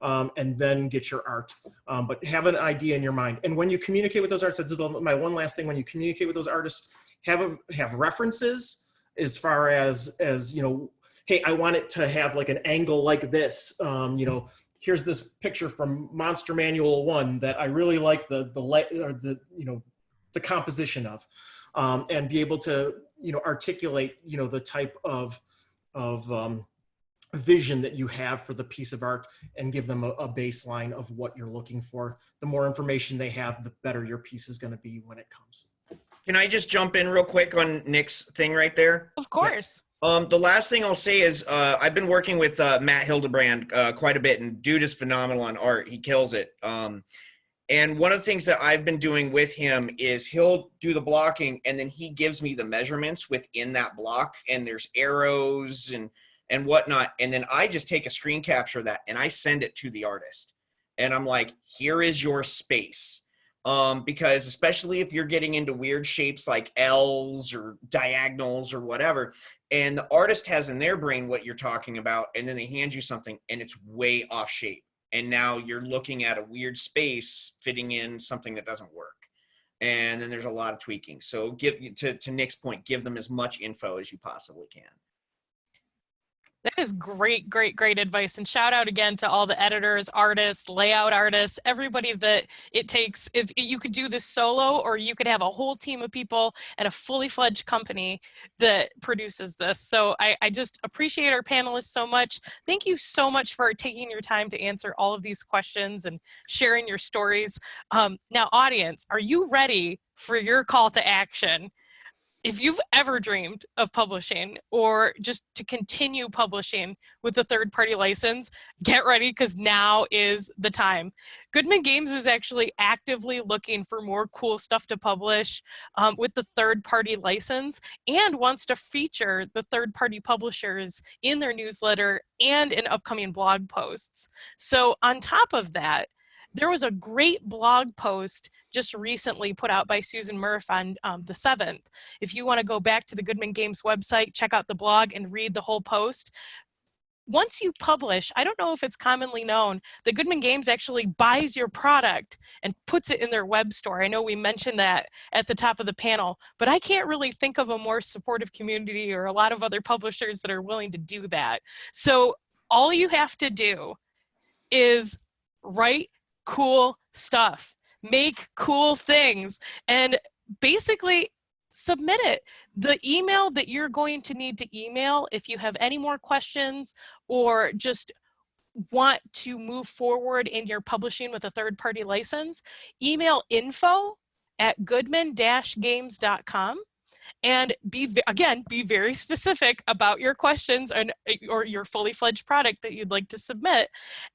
and then get your art. But have an idea in your mind. And when you communicate with those artists, that's my one last thing. When you communicate with those artists, have references as far as hey, I want it to have like an angle like this. Here's this picture from Monster Manual 1 that I really like the composition of, and be able to articulate the type of vision that you have for the piece of art, and give them a baseline of what you're looking for. The more information they have, the better your piece is going to be when it comes. Can I just jump in real quick on Nick's thing right there? Of course. The last thing I'll say is I've been working with Matt Hildebrand quite a bit, and dude is phenomenal on art. He kills it. And one of the things that I've been doing with him is he'll do the blocking, and then he gives me the measurements within that block, and there's arrows and whatnot. And then I just take a screen capture of that and I send it to the artist. And I'm like, here is your space. Because especially if you're getting into weird shapes like L's or diagonals or whatever, and the artist has in their brain what you're talking about, and then they hand you something and it's way off shape. And now you're looking at a weird space fitting in something that doesn't work. And then there's a lot of tweaking. So to Nick's point, give them as much info as you possibly can. That is great, great, great advice. And shout out again to all the editors, artists, layout artists, everybody that it takes. If you could do this solo, or you could have a whole team of people and a fully fledged company that produces this. So I just appreciate our panelists so much. Thank you so much for taking your time to answer all of these questions and sharing your stories. Now, audience, are you ready for your call to action? If you've ever dreamed of publishing, or just to continue publishing with a third-party license, get ready, because now is the time. Goodman Games is actually actively looking for more cool stuff to publish with the third-party license, and wants to feature the third-party publishers in their newsletter and in upcoming blog posts. So on top of that, there was a great blog post just recently put out by Susan Murph on the 7th. If you want to go back to the Goodman Games website, check out the blog and read the whole post. Once you publish, I don't know if it's commonly known, that Goodman Games actually buys your product and puts it in their web store. I know we mentioned that at the top of the panel, but I can't really think of a more supportive community or a lot of other publishers that are willing to do that. So all you have to do is write cool stuff, make cool things, and basically submit it. The email that you're going to need to email if you have any more questions or just want to move forward in your publishing with a third-party license, email info@goodman-games.com, and again, be very specific about your questions or your fully fledged product that you'd like to submit.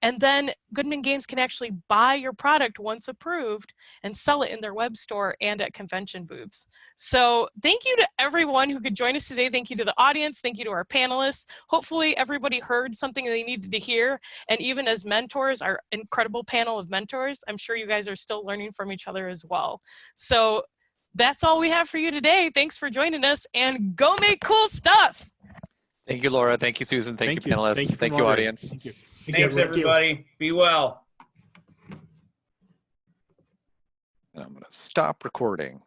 And then Goodman Games can actually buy your product once approved and sell it in their web store and at convention booths. So thank you to everyone who could join us today. Thank you to the audience. Thank you to our panelists. Hopefully everybody heard something they needed to hear. And even as mentors, our incredible panel of mentors, I'm sure you guys are still learning from each other as well. So that's all we have for you today. Thanks for joining us, and go make cool stuff. Thank you, Laura. Thank you, Susan. Thank you, panelists. Thank you, audience. Thank you. Thanks, everybody. Be well. And I'm going to stop recording.